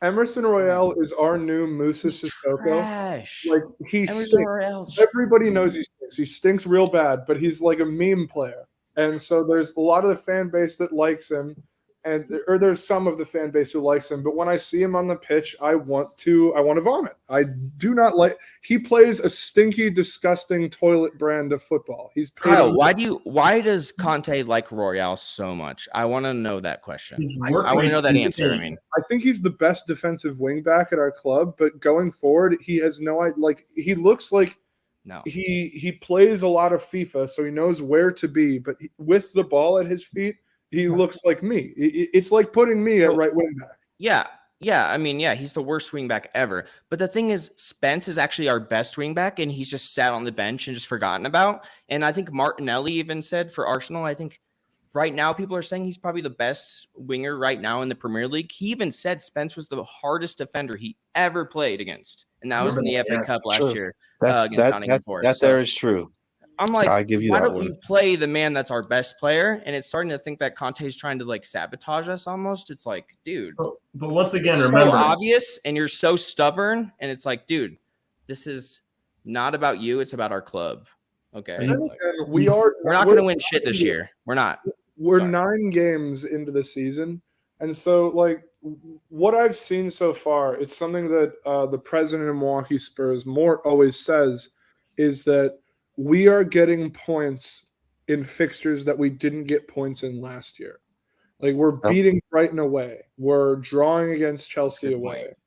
Emerson Royale is our new Musa Sissoko. Trash. Like he Emerson stinks. Royale. Everybody knows he stinks. He stinks real bad, but he's like a meme player. And so there's a lot of the fan base that likes him, or there's some of the fan base who likes him. But when I see him on the pitch, I want to vomit. I do not like. He plays a stinky, disgusting toilet brand of football. He's paid Kyle, him- why does Conte like Royale so much? I want to know that question. His I work want to rate know that is answer. I insane. mean, I think he's the best defensive wing back at our club. But going forward, he has no idea. Like he looks like. no. He plays a lot of FIFA, so he knows where to be. But with the ball at his feet, he looks like me. It's like putting me at right wing back. Yeah. I mean, yeah, he's the worst wingback ever. But the thing is, Spence is actually our best wingback, and he's just sat on the bench and just forgotten about. And I think Martinelli even said for Arsenal, I think right now people are saying he's probably the best winger right now in the Premier League. He even said Spence was the hardest defender he ever played against, and that was in the FA Cup last Sure. year That's against Nottingham Forest. that So- there is true. I'm like, I'll give you why that don't one. we play the man that's our best player? And it's starting to think that Conte is trying to like sabotage us almost. It's like, dude, But once again, it's remember, so obvious and you're so stubborn. And it's like, dude, this is not about you. It's about our club. Okay. And And Like, again, we're not going to win shit this year. We're not. We're Sorry. 9 games into the season, and so like what I've seen so far, it's something that the president of Milwaukee Spurs Mort always says is that we are getting points in fixtures that we didn't get points in last year. Like we're beating Brighton away, we're drawing against Chelsea Good away. point.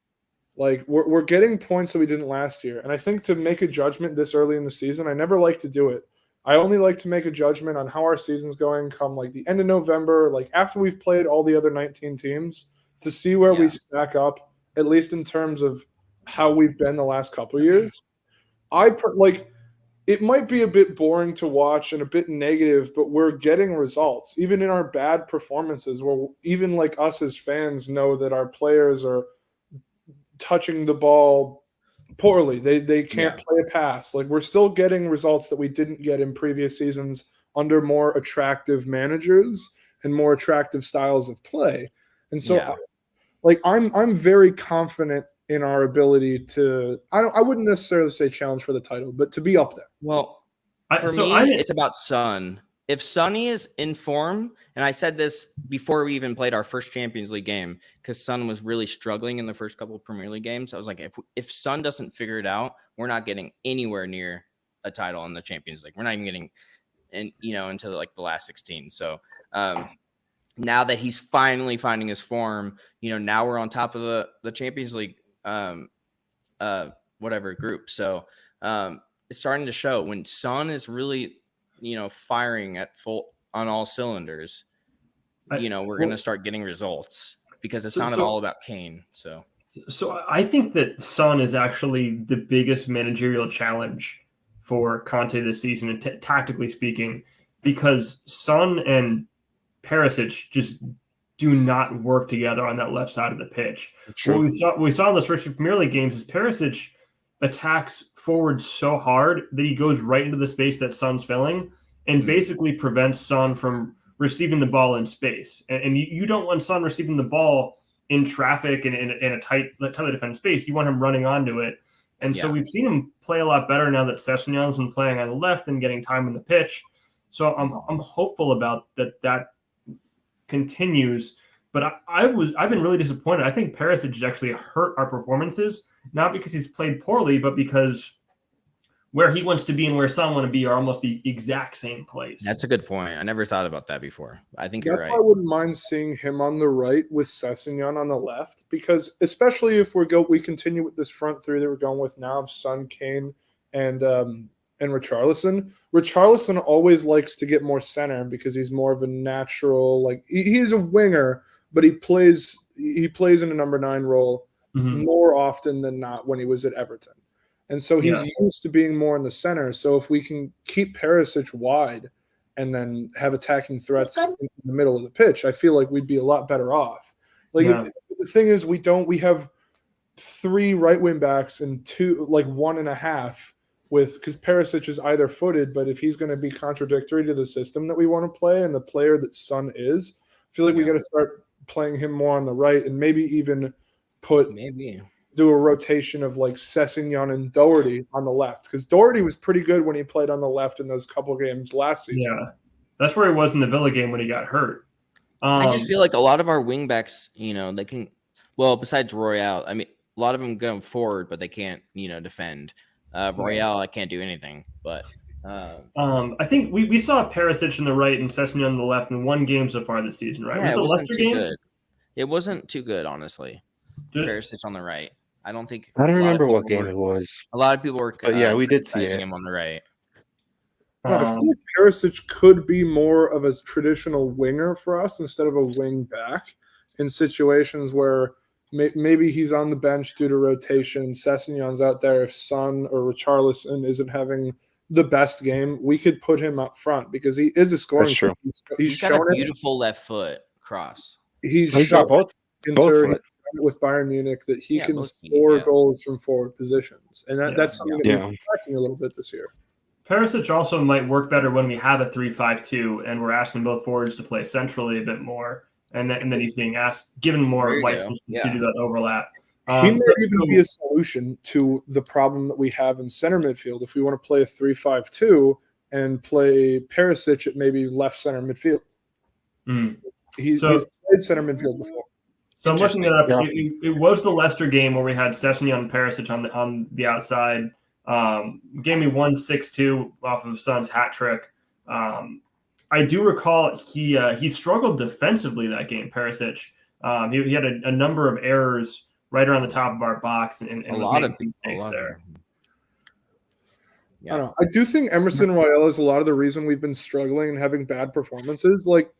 Like we're getting points that we didn't last year, and I think to make a judgment this early in the season, I never like to do it, I only like to make a judgment on how our season's going come like the end of November, like after we've played all the other 19 teams, to see where we stack up, at least in terms of how we've been the last couple of years. It might be a bit boring to watch and a bit negative, but we're getting results. Even in our bad performances, where even like us as fans know that our players are touching the ball poorly. They can't play a pass. Like, we're still getting results that we didn't get in previous seasons under more attractive managers and more attractive styles of play. And so I'm very confident in our ability to I wouldn't necessarily say challenge for the title, but to be up there. Well, for me, it's about Son. If Sonny is in form, and I said this before we even played our first Champions League game, because Son was really struggling in the first couple of Premier League games. I was like, if Son doesn't figure it out, we're not getting anywhere near a title in the Champions League. We're not even getting into like the last 16. So now that he's finally finding his form, now we're on top of the Champions League group. So it's starting to show when Son is really firing at full on all cylinders, we're going to start getting results, because it's not all about Kane. So I think that Son is actually the biggest managerial challenge for Conte this season, and tactically speaking, because Son and Perisic just do not work together on that left side of the pitch. What we saw in those first Premier League games is Perisic attacks forward so hard that he goes right into the space that Son's filling and basically prevents Son from receiving the ball in space. And you don't want Son receiving the ball in traffic and in a tightly defended space. You want him running onto it. And so we've seen him play a lot better now that Sessegnon's been playing on the left and getting time in the pitch. So I'm hopeful about that continues. But I've been really disappointed. I think Perisic has actually hurt our performances, not because he's played poorly, but because where he wants to be and where Son want to be are almost the exact same place. That's a good point. I never thought about that before. I think you're right. That's why I wouldn't mind seeing him on the right with Sessegnon on the left, because especially if we continue with this front three that we're going with now of Son, Kane, and Richarlison. Richarlison always likes to get more center because he's more of a natural, like he's a winger, but he plays in a number 9 role more often than not when he was at Everton. And so he's used to being more in the center. So if we can keep Perisic wide and then have attacking threats in the middle of the pitch, I feel like we'd be a lot better off. The thing is, we have 3 right wing backs and 1.5 because Perisic is either footed, but if he's going to be contradictory to the system that we want to play and the player that Son is, I feel like we got to start playing him more on the right and maybe even do a rotation of like Sessegnon and Doherty on the left, because Doherty was pretty good when he played on the left in those couple games last season. Yeah, that's where he was in the Villa game when he got hurt. I just feel like a lot of our wingbacks, they can, besides Royale, I mean, a lot of them go forward, but they can't, defend. Royale, I can't do anything, but I think we saw Perisic on the right and Sessegnon on the left in one game so far this season, right? Yeah, it wasn't too good. It wasn't too good, honestly. Perisic on the right. I don't remember what game it was. A lot of people were, but we did see him on the right. I feel like Perisic could be more of a traditional winger for us instead of a wing back in situations where maybe he's on the bench due to rotation. Sessegnon's out there. If Son or Richarlison isn't having the best game, we could put him up front because he is a scoring. That's true. He's got a beautiful left foot cross. He's got both foot. With Bayern Munich that he can score goals from forward positions, and that's something that we're tracking a little bit this year. Perisic also might work better when we have a 3-5-2 and we're asking both forwards to play centrally a bit more, and then he's being given more license to do that overlap. He may even be a solution to the problem that we have in center midfield if we want to play a 3-5-2 and play Perisic at maybe left center midfield. He's played center midfield before. So I'm looking it up. Yeah. It was the Leicester game where we had Sessegnon and Perisic on the outside. Gave me 1-6-2 off of Son's hat trick. I do recall he struggled defensively that game, Perisic. He had a number of errors right around the top of our box and a lot of mistakes there. I don't know. I do think Emerson Royale is a lot of the reason we've been struggling and having bad performances. Like,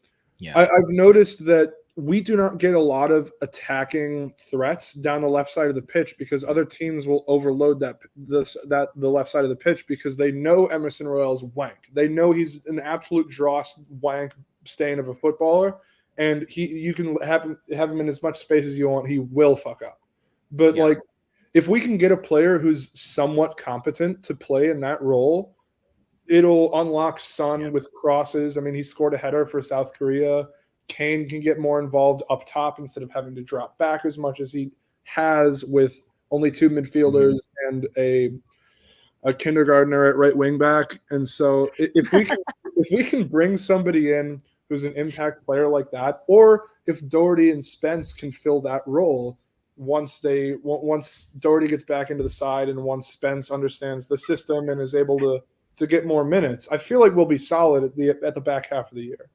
I've noticed that we do not get a lot of attacking threats down the left side of the pitch because other teams will overload the left side of the pitch because they know Emerson Royale's wank. They know he's an absolute dross wank stain of a footballer, and you can have him in as much space as you want. He will fuck up. But like, if we can get a player who's somewhat competent to play in that role, it'll unlock Son with crosses. I mean, he scored a header for South Korea. Kane can get more involved up top instead of having to drop back as much as he has with only 2 midfielders and a kindergartner at right wing back. And so if we can bring somebody in who's an impact player like that, or if Doherty and Spence can fill that role once Doherty gets back into the side and once Spence understands the system and is able to get more minutes, I feel like we'll be solid at the back half of the year.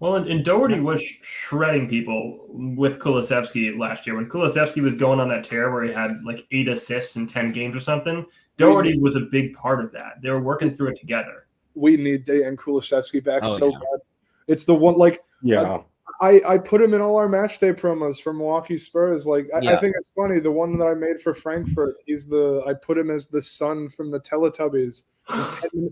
Well, and Doherty was shredding people with Kulusevski last year. When Kulusevski was going on that tear where he had like 8 assists in 10 games or something, Doherty was a big part of that. They were working through it together. We need Dejan Kulusevski back bad. It's the one, like, I put him in all our match day promos for Milwaukee Spurs. Like, I think it's funny. The one that I made for Frankfurt, I put him as the son from the Teletubbies.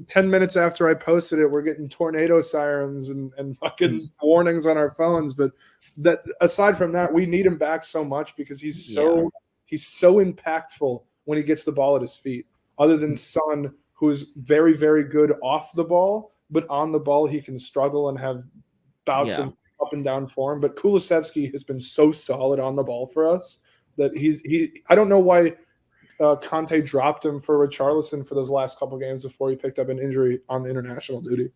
10 minutes after I posted it, we're getting tornado sirens and fucking warnings on our phones. But that aside from that, we need him back so much because he's so impactful when he gets the ball at his feet. Other than Son, who's very, very good off the ball, but on the ball he can struggle and have bouts of up and down form. But Kulusevski has been so solid on the ball for us that I don't know why Conte dropped him for Richarlison for those last couple games before he picked up an injury on international duty.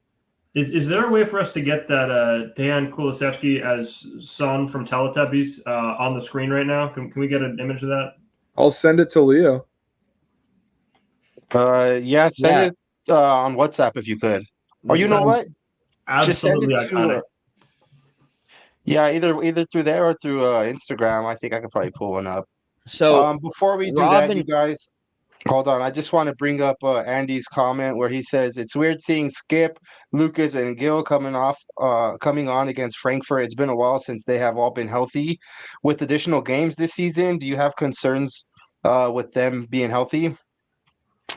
Is there a way for us to get that Dejan Kulusevski as Son from Teletubbies on the screen right now? Can we get an image of that? I'll send it to Leo. Send it on WhatsApp if you could. Or you know what? Absolutely just send it either through there or through Instagram. I think I could probably pull one up. So before we do that, you guys, hold on. I just want to bring up Andy's comment where he says it's weird seeing Skip, Lucas, and Gil coming on against Frankfurt. It's been a while since they have all been healthy. With additional games this season, do you have concerns with them being healthy?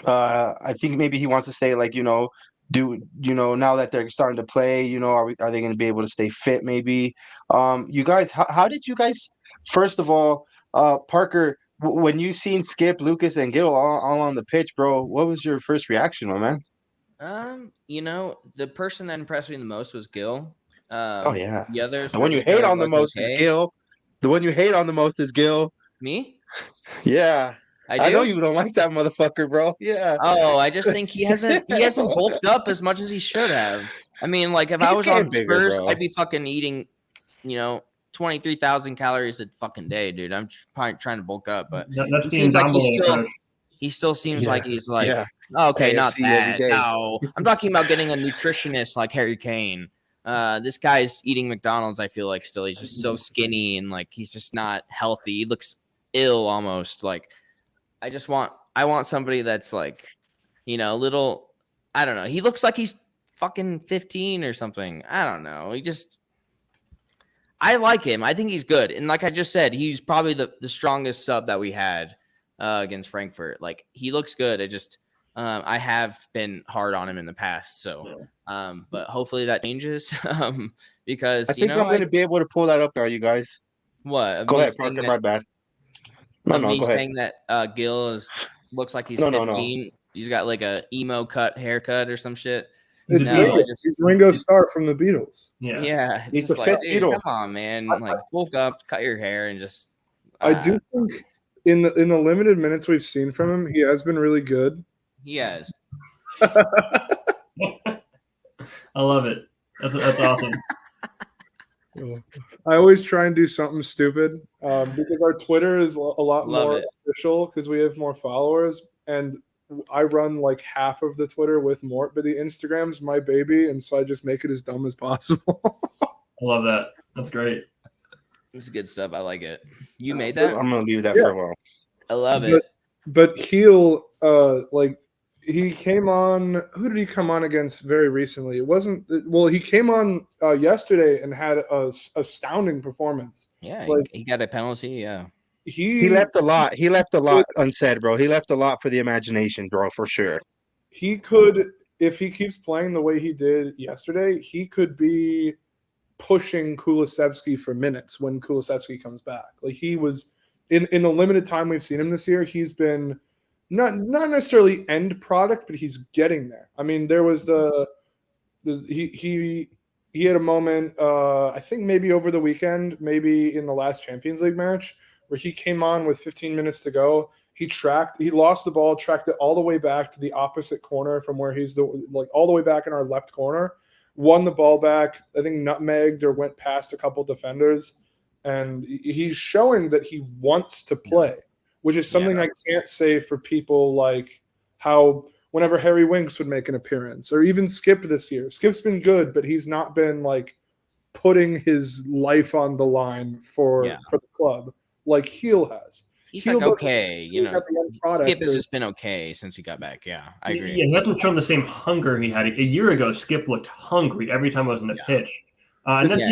I think maybe he wants to say, like, now that they're starting to play, are they going to be able to stay fit? Maybe. You guys, how did you guys? First of all, Parker, when you seen Skip, Lucas, and Gil all on the pitch, bro, what was your first reaction, my man? The person that impressed me the most was Gil. The others. The one you hate on the most is Gil. The one you hate on the most is Gil. Me? Yeah. I know you don't like that motherfucker, bro. Yeah. Oh, I just think he hasn't bulked up as much as he should have. I mean, like, if I was on Spurs, I'd be fucking eating, 23,000 calories a fucking day, dude. I'm probably trying to bulk up, but he seems like he still seems like he's like, okay, not that. No, I'm talking about getting a nutritionist like Harry Kane. This guy's eating McDonald's. I feel like still he's just so skinny and like he's just not healthy. He looks ill almost. Like I want somebody that's like, little. I don't know. He looks like he's fucking 15 or something. I don't know. I like him. I think he's good. And like I just said, he's probably the strongest sub that we had against Frankfurt. Like, he looks good. I have been hard on him in the past. So, but hopefully that changes because, I think I'm going to be able to pull that up now, you guys. What? Go ahead, Parker. My bad. No, go ahead. Saying that Gil looks like he's 15. No. He's got like a emo haircut or some shit. It's he's Ringo Starr from the Beatles. Yeah. He's the fifth Beatle. Come on, man. Like, bulk up, cut your hair, and just. I do think in the limited minutes we've seen from him, he has been really good. He has. I love it. That's awesome. I always try and do something stupid because our Twitter is a lot more official because we have more followers, and I run like half of the Twitter with Mort, but the Instagram's my baby, and so I just make it as dumb as possible. I love that. That's great. It's good stuff. I like it. You made that? I'm gonna leave that for a while. I love it. But he'll He came on. Who did he come on against very recently? It wasn't. Well, he came on yesterday and had a astounding performance. Yeah, Like he got a penalty. Yeah. He he left a lot. He left a lot unsaid, bro. He left a lot for the imagination, bro, for sure. he could, if he keeps playing the way he did yesterday, he could be pushing Kulusevski for minutes when Kulusevski comes back. Like he was in the limited time we've seen him this year, he's been not necessarily end product, but he's getting there. I mean, there was he had a moment, I think maybe over the weekend, maybe in the last Champions League match, where he came on with 15 minutes to go. He lost the ball, tracked it all the way back to the opposite corner from where he's all the way back in our left corner, won the ball back, I think nutmegged or went past a couple defenders. And he's showing that he wants to play, which is something I can't say for people like how whenever Harry Winks would make an appearance, or even Skip this year. Skip's been good, but he's not been like putting his life on the line for the club like Heel has. He's Heel like, okay, you know, Skip has or, just been okay since he got back. Yeah, I agree. Yeah, he hasn't shown the same hunger he had a year ago. Skip looked hungry every time I was on the pitch. And that's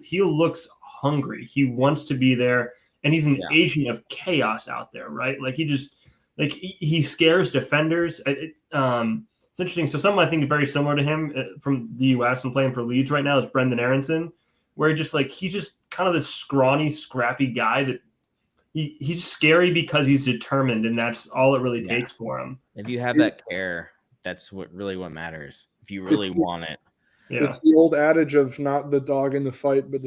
Heel looks hungry. He wants to be there, and he's an agent of chaos out there, right? Like he scares defenders. It's interesting. So someone I think very similar to him from the U.S. and playing for Leeds right now is Brendan Aronson, where he's just kind of this scrawny, scrappy guy that he's scary because he's determined, and that's all it really takes for him. If you have that care, that's what matters. If you really want it. Yeah. It's the old adage of not the dog in the fight, but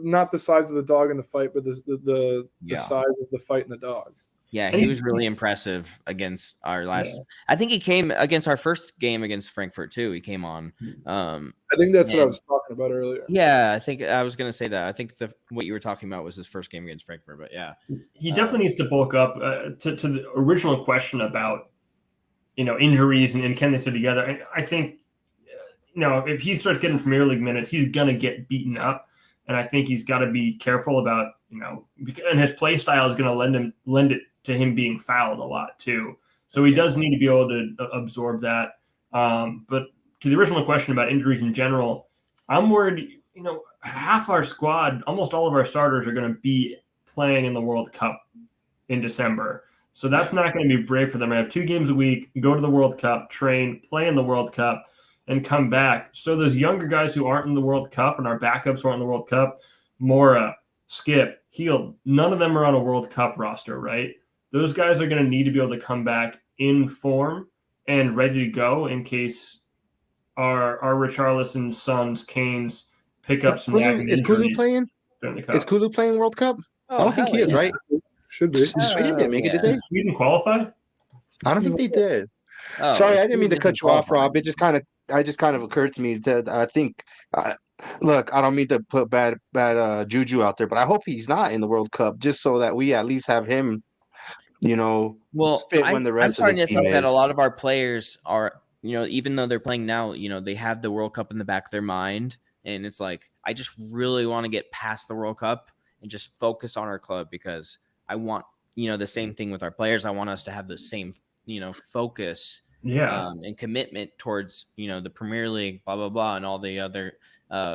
not the size of the dog in the fight, but the size of the fight in the dog. Yeah, he was really impressive against our last. I think he came against our first game against Frankfurt too. He came on. I think that's what I was talking about earlier. Yeah, I think I was going to say that. I think what you were talking about was his first game against Frankfurt. But yeah, he definitely needs to bulk up. To the original question about injuries and can they stay together? I think if he starts getting Premier League minutes, he's going to get beaten up, and I think he's got to be careful about and his play style is going to lend it to him being fouled a lot too. So he does need to be able to absorb that. But to the original question about injuries in general, I'm worried, half our squad, almost all of our starters are going to be playing in the World Cup in December. So that's not going to be brave for them. I have 2 games a week, go to the World Cup, train, play in the World Cup, and come back. So those younger guys who aren't in the World Cup and our backups who aren't in the World Cup, Mora, Skip, Heel, none of them are on a World Cup roster, right? Those guys are going to need to be able to come back in form and ready to go in case our Richarlison, Sons, Kanes pick up some Is Kulu playing? Is Kulu playing World Cup? I don't think he is, right? Should be. Sweden didn't make it, did they? Did Sweden qualify? I don't think they did. Sorry, I didn't mean to cut you off, Rob. It just kind of occurred to me that I think. Look, I don't mean to put bad juju out there, but I hope he's not in the World Cup, just so that we at least have him. Spit when the rest I'm starting of the to think team that is. a lot of our players are, even though they're playing now, they have the World Cup in the back of their mind, and it's like I just really want to get past the World Cup and just focus on our club because I want the same thing with our players. I want us to have the same focus and commitment towards the Premier League, blah blah blah, and all the other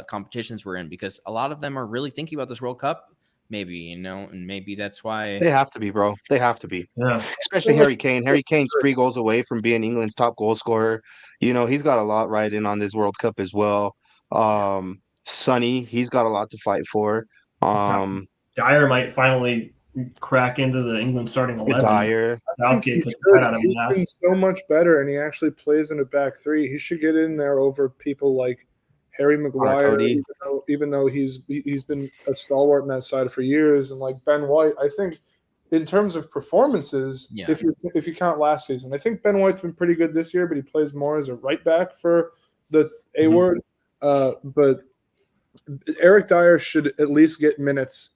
competitions we're in, because a lot of them are really thinking about this World Cup. Maybe, and maybe that's why They have to be, bro. They have to be. Yeah. Especially Harry Kane. Harry Kane's 3 goals away from being England's top goal scorer. He's got a lot riding on this World Cup as well. Sonny, he's got a lot to fight for. Dyer might finally crack into the England starting 11. Dyer. He's been so much better, and he actually plays in a back 3. He should get in there over people like Harry Maguire, even though he's been a stalwart in that side for years, and like Ben White. I think in terms of performances, if you count last season, I think Ben White's been pretty good this year, but he plays more as a right back for the A word. But Eric Dyer should at least get minutes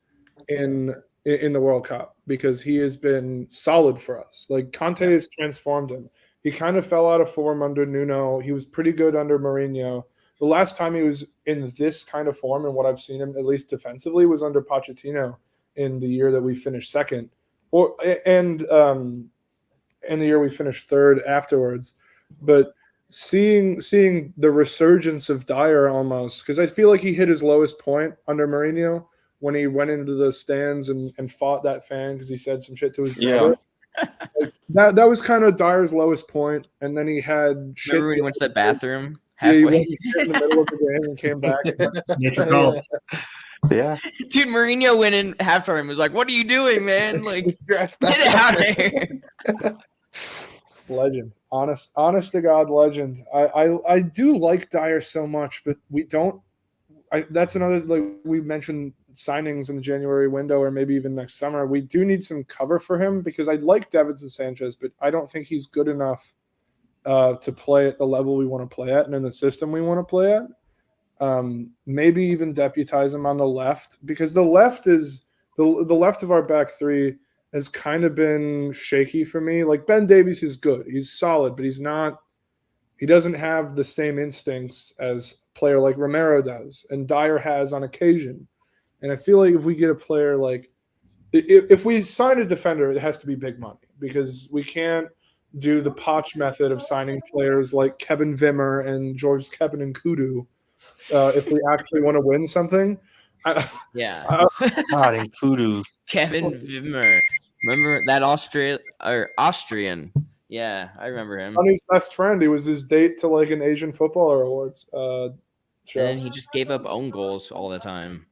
in the World Cup because he has been solid for us. Like Conte has transformed him. He kind of fell out of form under Nuno. He was pretty good under Mourinho. The last time he was in this kind of form and what I've seen him, at least defensively, was under Pochettino in the year that we finished second, and the year we finished third afterwards. but seeing the resurgence of Dyer almost, because I feel like he hit his lowest point under Mourinho when he went into the stands and fought that fan because he said some shit to his brother. Like, that was kind of Dyer's lowest point, and then he had shit. Remember when he went to the bathroom Yeah, he halfway? went to sit in the middle of the game and came back. Nature calls. Yeah. Dude, Mourinho went in halftime and was like, "What are you doing, man? Like, get out of here!" Legend, honest to God, legend. I do like Dyer so much, but we don't. That's another, like we mentioned, signings in the January window or maybe even next summer. We do need some cover for him because I like Davinson Sanchez, but I don't think he's good enough to play at the level we want to play at and in the system we want to play at. Maybe even deputize him on the left, because the left is the left of our back three has kind of been shaky for me. Like Ben Davies is good, he's solid, but he doesn't have the same instincts as a player like Romero does and Dyer has on occasion. And I feel like if we get a player like, if we sign a defender, it has to be big money, because we can't do the Poch method of signing players like Kevin Wimmer and George Kevin Nkudu if we actually want to win something. Yeah. God, Nkudu. Kevin Wimmer. Remember that Austrian? Yeah, I remember him. Sonny's best friend. He was his date to like an Asian Footballer Awards. And he just gave up own goals all the time.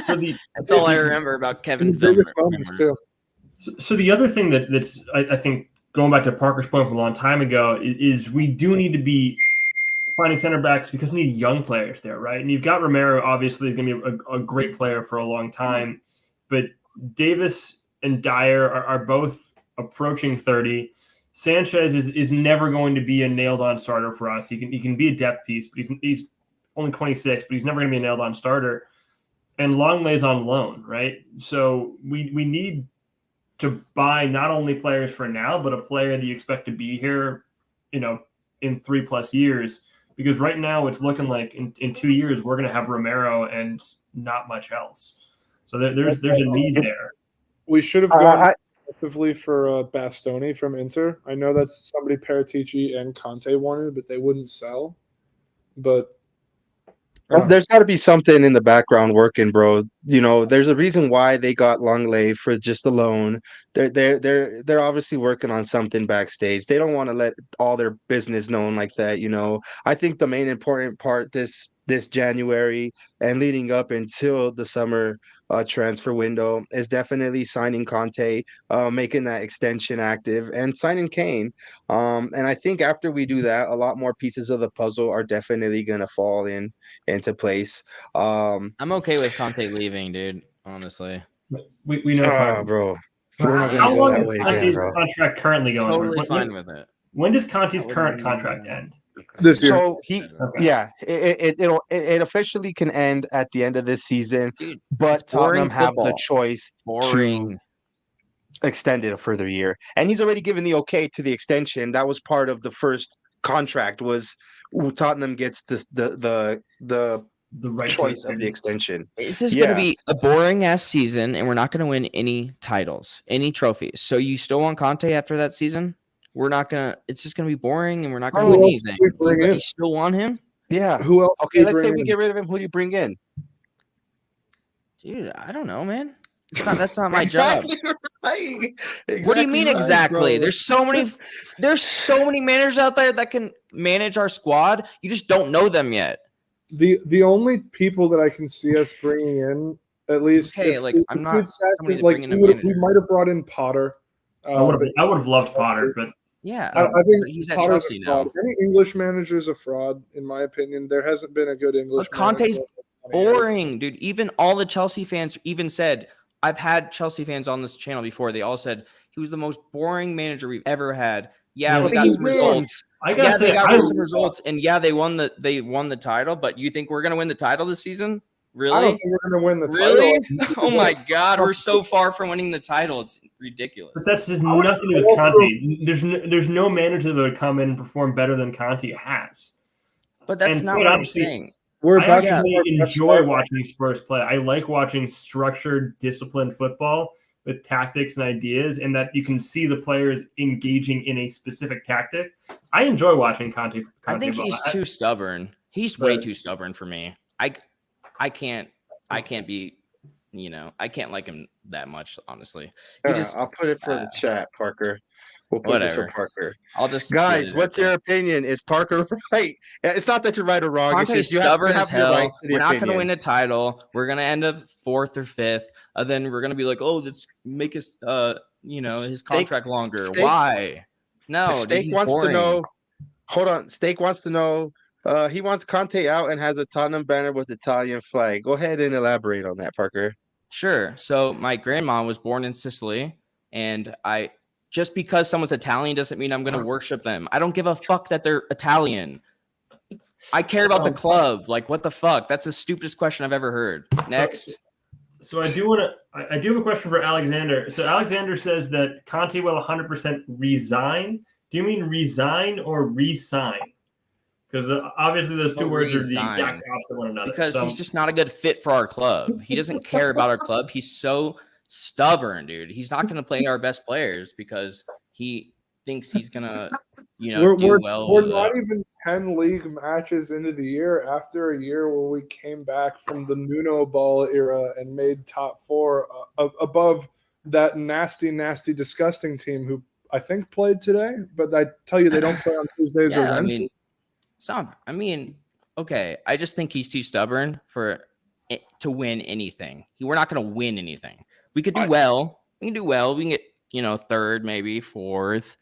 So that's all I remember about Kevin the biggest moments Wimmer. too. So the other thing that's I think going back to Parker's point from a long time ago is we do need to be finding center backs because we need young players there, right? And you've got Romero, obviously, going to be a great player for a long time, but Davis and Dyer are both approaching 30. Sanchez is never going to be a nailed-on starter for us. He can be a depth piece, but he's only 26, but he's never going to be a nailed-on starter. And Lenglet's on loan, right? So we need to buy not only players for now, but a player that you expect to be here, in 3+ years. Because right now it's looking like in 2 years we're going to have Romero and not much else. So there's a need there. We should have gone aggressively for Bastoni from Inter. I know that's somebody Paratici and Conte wanted, but they wouldn't sell. But there's got to be something in the background working, bro. There's a reason why they got Lenglet for just the loan. They're obviously working on something backstage. They don't want to let all their business known like that. I think the main important part this January and leading up until the summer transfer window is definitely signing Conte, making that extension active, and signing Kane. And I think after we do that, a lot more pieces of the puzzle are definitely going to fall into place. I'm okay with Conte leaving, dude. Honestly, we know, bro. We're not how long go is that way Conte's again, bro. contract currently going? Totally fine with it. When does Conte's current contract end? This year. So it officially can end at the end of this season, dude, but Tottenham have the choice to extend it a further year, and he's already given the okay to the extension. That was part of the first contract, was Tottenham gets the right choice of the extension. This is going to be a boring ass season, and we're not going to win any titles, any trophies. So you still want Conte after that season? We're not gonna. It's just gonna be boring, and we're not gonna win anything. You still want him? Yeah. Who else? Okay, let's say we get rid of him. Who do you bring in? Dude, I don't know, man. That's not my job. Right. Exactly what do you mean exactly? Bro. There's so many managers out there that can manage our squad. You just don't know them yet. The only people that I can see us bringing in, at least, we might have brought in Potter. I would have loved Potter, but yeah, I think he's at Potter's Chelsea a fraud. now. Any English manager is a fraud, in my opinion. There hasn't been a good English. But Conte's boring, dude. Even all the Chelsea fans even said. I've had Chelsea fans on this channel before. They all said he was the most boring manager we've ever had. Yeah, we got some results. They got some results, and they won the title. But you think we're gonna win the title this season? Really? I don't think we're going to win the title. Really? Oh my God, we're so far from winning the title. It's ridiculous. But that's nothing to do with Conte. There's no manager that would come in and perform better than Conte has. But that's not what I'm saying. We're about to enjoy watching Spurs play. I like watching structured, disciplined football. with tactics and ideas, and that you can see the players engaging in a specific tactic. I enjoy watching Conte I think ball. he's too stubborn. He's way too stubborn for me. I can't be, I can't like him that much, honestly. I'll put it for the chat, Parker. We'll put this for Parker. I'll just guys. What's your opinion? Is Parker right? It's not that you're right or wrong. Conte's it's just you stubborn have as hell. Right we're not going to win a title. We're going to end up 4th or 5th. And then we're going to be like, oh, let's make his his contract longer. Why? No, Steak wants to know. Hold on. Steak wants to know. He wants Conte out and has a Tottenham banner with Italian flag. Go ahead and elaborate on that, Parker. Sure. So my grandma was born in Sicily, and just because someone's Italian doesn't mean I'm going to worship them. I don't give a fuck that they're Italian. I care about the club. Like, what the fuck? That's the stupidest question I've ever heard. Next. So I do have a question for Alexander. So Alexander says that Conte will 100% resign. Do you mean resign or re-sign? Because obviously those two words are the exact opposite of one another. Because he's just not a good fit for our club. He doesn't care about our club. He's so stubborn, dude. He's not going to play our best players because he thinks he's going to, do well. We're not even 10 league matches into the year after a year where we came back from the Nuno Ball era and made top 4 above that nasty, disgusting team who I think played today. But I tell you, they don't play on Tuesdays or Wednesdays. Okay. I just think he's too stubborn to win anything. We're not going to win anything. We could do well. We can do well. We can get, 3rd, maybe 4th.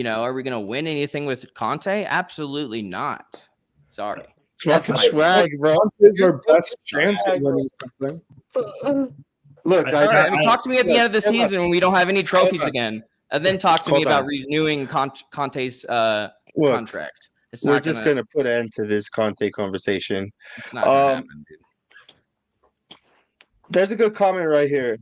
Are we going to win anything with Conte? Absolutely not. Sorry. Fucking swag, bro. Conte's our best chance at winning something. Look, guys. Talk to me at the end of the season when we don't have any trophies again. And then talk to me about renewing Conte's contract. We're just going to put an end to this Conte conversation. It's not going to happen, dude. There's a good comment right here.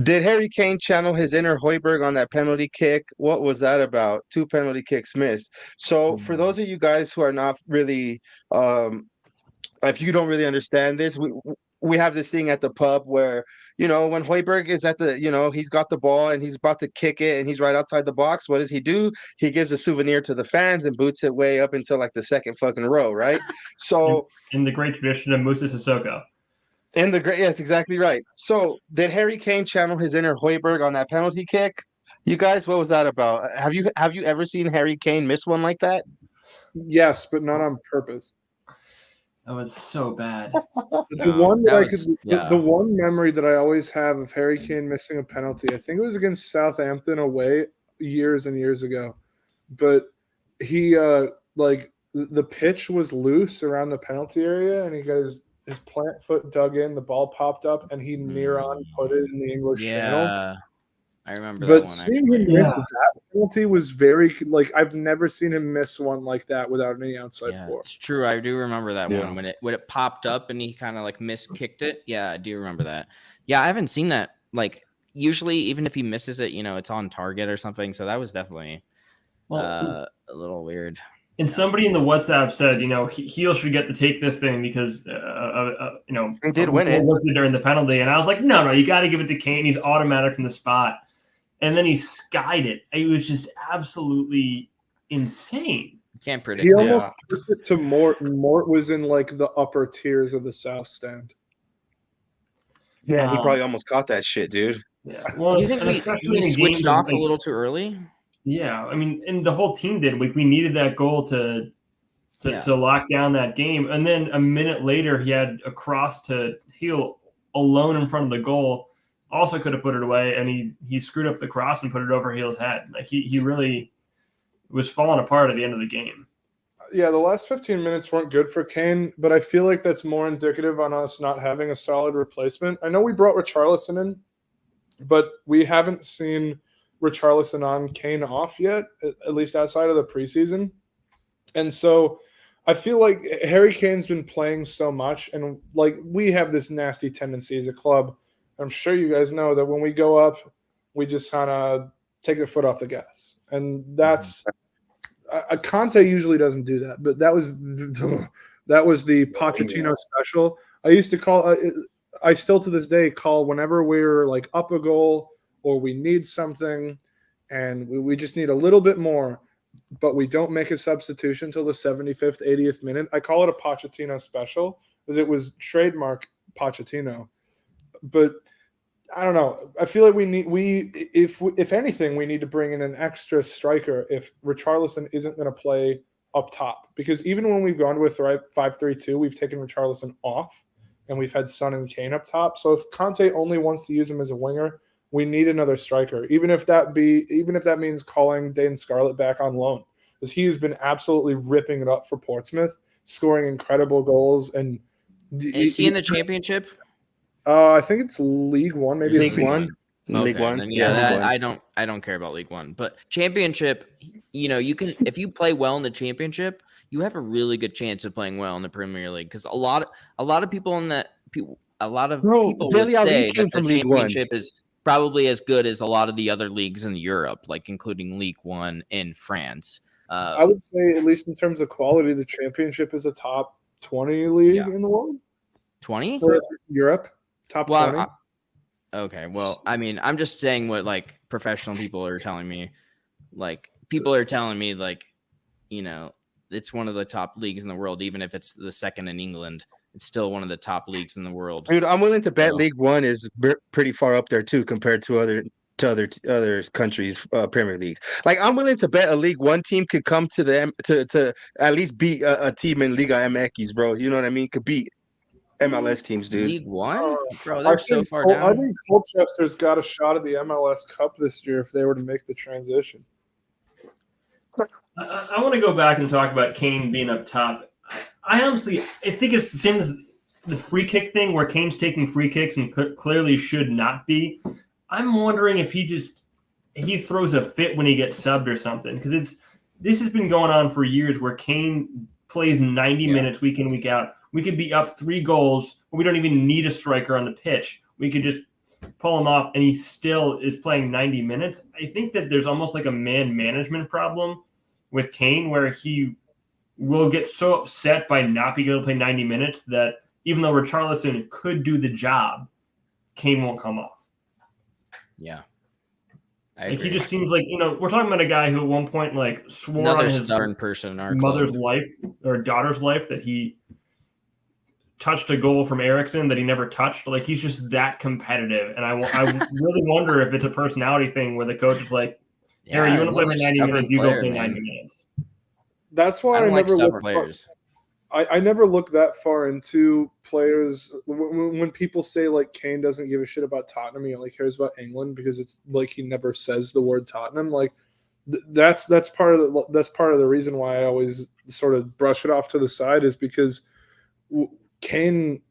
Did Harry Kane channel his inner Højbjerg on that penalty kick? What was that about? 2 penalty kicks missed. So for those of you guys who are not really, if you don't really understand this, we have this thing at the pub where, when Højbjerg is at the, he's got the ball and he's about to kick it and he's right outside the box. What does he do? He gives a souvenir to the fans and boots it way up until like the second fucking row, right? So in the great tradition of Moussa Sissoko. Yes, exactly right. So did Harry Kane channel his inner Højbjerg on that penalty kick? You guys, what was that about? Have you ever seen Harry Kane miss one like that? Yes, but not on purpose. That was so bad. The one memory that I always have of Harry Kane missing a penalty, I think it was against Southampton away years and years ago. But he the pitch was loose around the penalty area and he got his plant foot dug in, the ball popped up, and he near on put it in the English Channel. Yeah, I remember that but one. Seeing him miss that penalty was very I've never seen him miss one like that without any outside force. It's true. I do remember that one when it popped up and he kind of miskicked it. Yeah, I do remember that. Yeah, I haven't seen that. Usually, even if he misses it, it's on target or something. So that was definitely a little weird. And somebody in the WhatsApp said, Heel should get to take this thing because, he did win it during the penalty. And I was like, no, you got to give it to Kane. He's automatic from the spot. And then he skied it. It was just absolutely insane. You can't predict. He almost took it to Mort. Mort was in the upper tiers of the South Stand. Yeah, he probably almost caught that shit, dude. Yeah. Well, do you think we switched off a little too early? Yeah, I mean, and the whole team did. We needed that goal to lock down that game, and then a minute later, he had a cross to Heel alone in front of the goal. Also, could have put it away, and he screwed up the cross and put it over Heel's head. He really was falling apart at the end of the game. Yeah, the last 15 minutes weren't good for Kane, but I feel like that's more indicative on us not having a solid replacement. I know we brought Richarlison in, but we haven't seen Richarlison on, Kane off yet, at least outside of the preseason. And so I feel like Harry Kane's been playing so much, and we have this nasty tendency as a club. I'm sure you guys know that when we go up, we just kind of take the foot off the gas. And that's Conte usually doesn't do that, but that was the Pochettino special. I used to call I still to this day call whenever we're like up a goal or we need something and we just need a little bit more, but we don't make a substitution until the 75th, 80th minute. I call it a Pochettino special because it was trademark Pochettino. But I don't know. I feel like if anything, we need to bring in an extra striker if Richarlison isn't going to play up top. Because even when we've gone to a 5-3-2, we've taken Richarlison off and we've had Son and Kane up top. So if Conte only wants to use him as a winger, we need another striker, even if that means calling Dane Scarlett back on loan, because he has been absolutely ripping it up for Portsmouth, scoring incredible goals. And is he in the Championship? I think it's League One, maybe League One. Okay, League One. then, Yeah, League One. I don't care about League One, but Championship. You can if you play well in the Championship, you have a really good chance of playing well in the Premier League, because a lot of people in that people would Dele Alli say came that from the League One. Championship is probably as good as a lot of the other leagues in Europe, like including League One in France. I would say, at least in terms of quality, the Championship is a top 20 league in the world. 20? Or Europe, top 20. Okay, well, I mean, I'm just saying what like professional people are telling me. Like people are telling me, like, it's one of the top leagues in the world, even if it's the second in England. It's still one of the top leagues in the world. Dude, I'm willing to bet League One is pretty far up there too compared to other countries' Premier Leagues. Like, I'm willing to bet a League One team could come to them to at least beat a team in Liga MX, bro. You know what I mean? Could beat MLS teams, dude. League One, bro, they're so far down. I think Colchester's got a shot at the MLS Cup this year if they were to make the transition. I want to go back and talk about Kane being up top. I think it's the same as the free kick thing, where Kane's taking free kicks and clearly should not be. I'm wondering if he throws a fit when he gets subbed or something, because this has been going on for years, where Kane plays 90 minutes week in, week out. We could be up 3 goals, but we don't even need a striker on the pitch. We could just pull him off, and he still is playing 90 minutes. I think that there's almost like a man management problem with Kane, where he will get so upset by not being able to play 90 minutes that even though Richarlison could do the job, Kane won't come off. Yeah. Like, he just seems like, we're talking about a guy who at one point like swore another on his stubborn person in our mother's club. life or daughter's life that he touched a goal from Eriksson that he never touched. Like, he's just that competitive. And I really wonder if it's a personality thing where the coach is like, Harry, you want to play for 90 minutes, you go play 90 minutes. That's why I never look that far into players. When people say like Kane doesn't give a shit about Tottenham, he only cares about England, because it's like he never says the word Tottenham. Like that's part of the reason why I always sort of brush it off to the side, is because Kane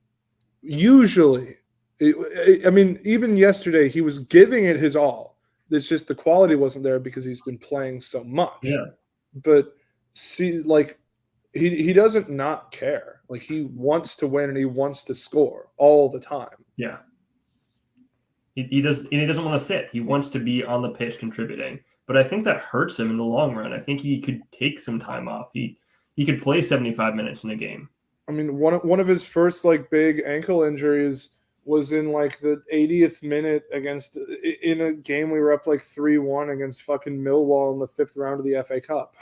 usually, I mean, even yesterday he was giving it his all. It's just the quality wasn't there because he's been playing so much. Yeah, but see, like. He doesn't not care. Like, he wants to win and he wants to score all the time. Yeah. He doesn't want to sit. He wants to be on the pitch contributing. But I think that hurts him in the long run. I think he could take some time off. He could play 75 minutes in a game. I mean, one of his first like big ankle injuries was in like the 80th minute in a game we were up like 3-1 against fucking Millwall in the 5th round of the FA Cup.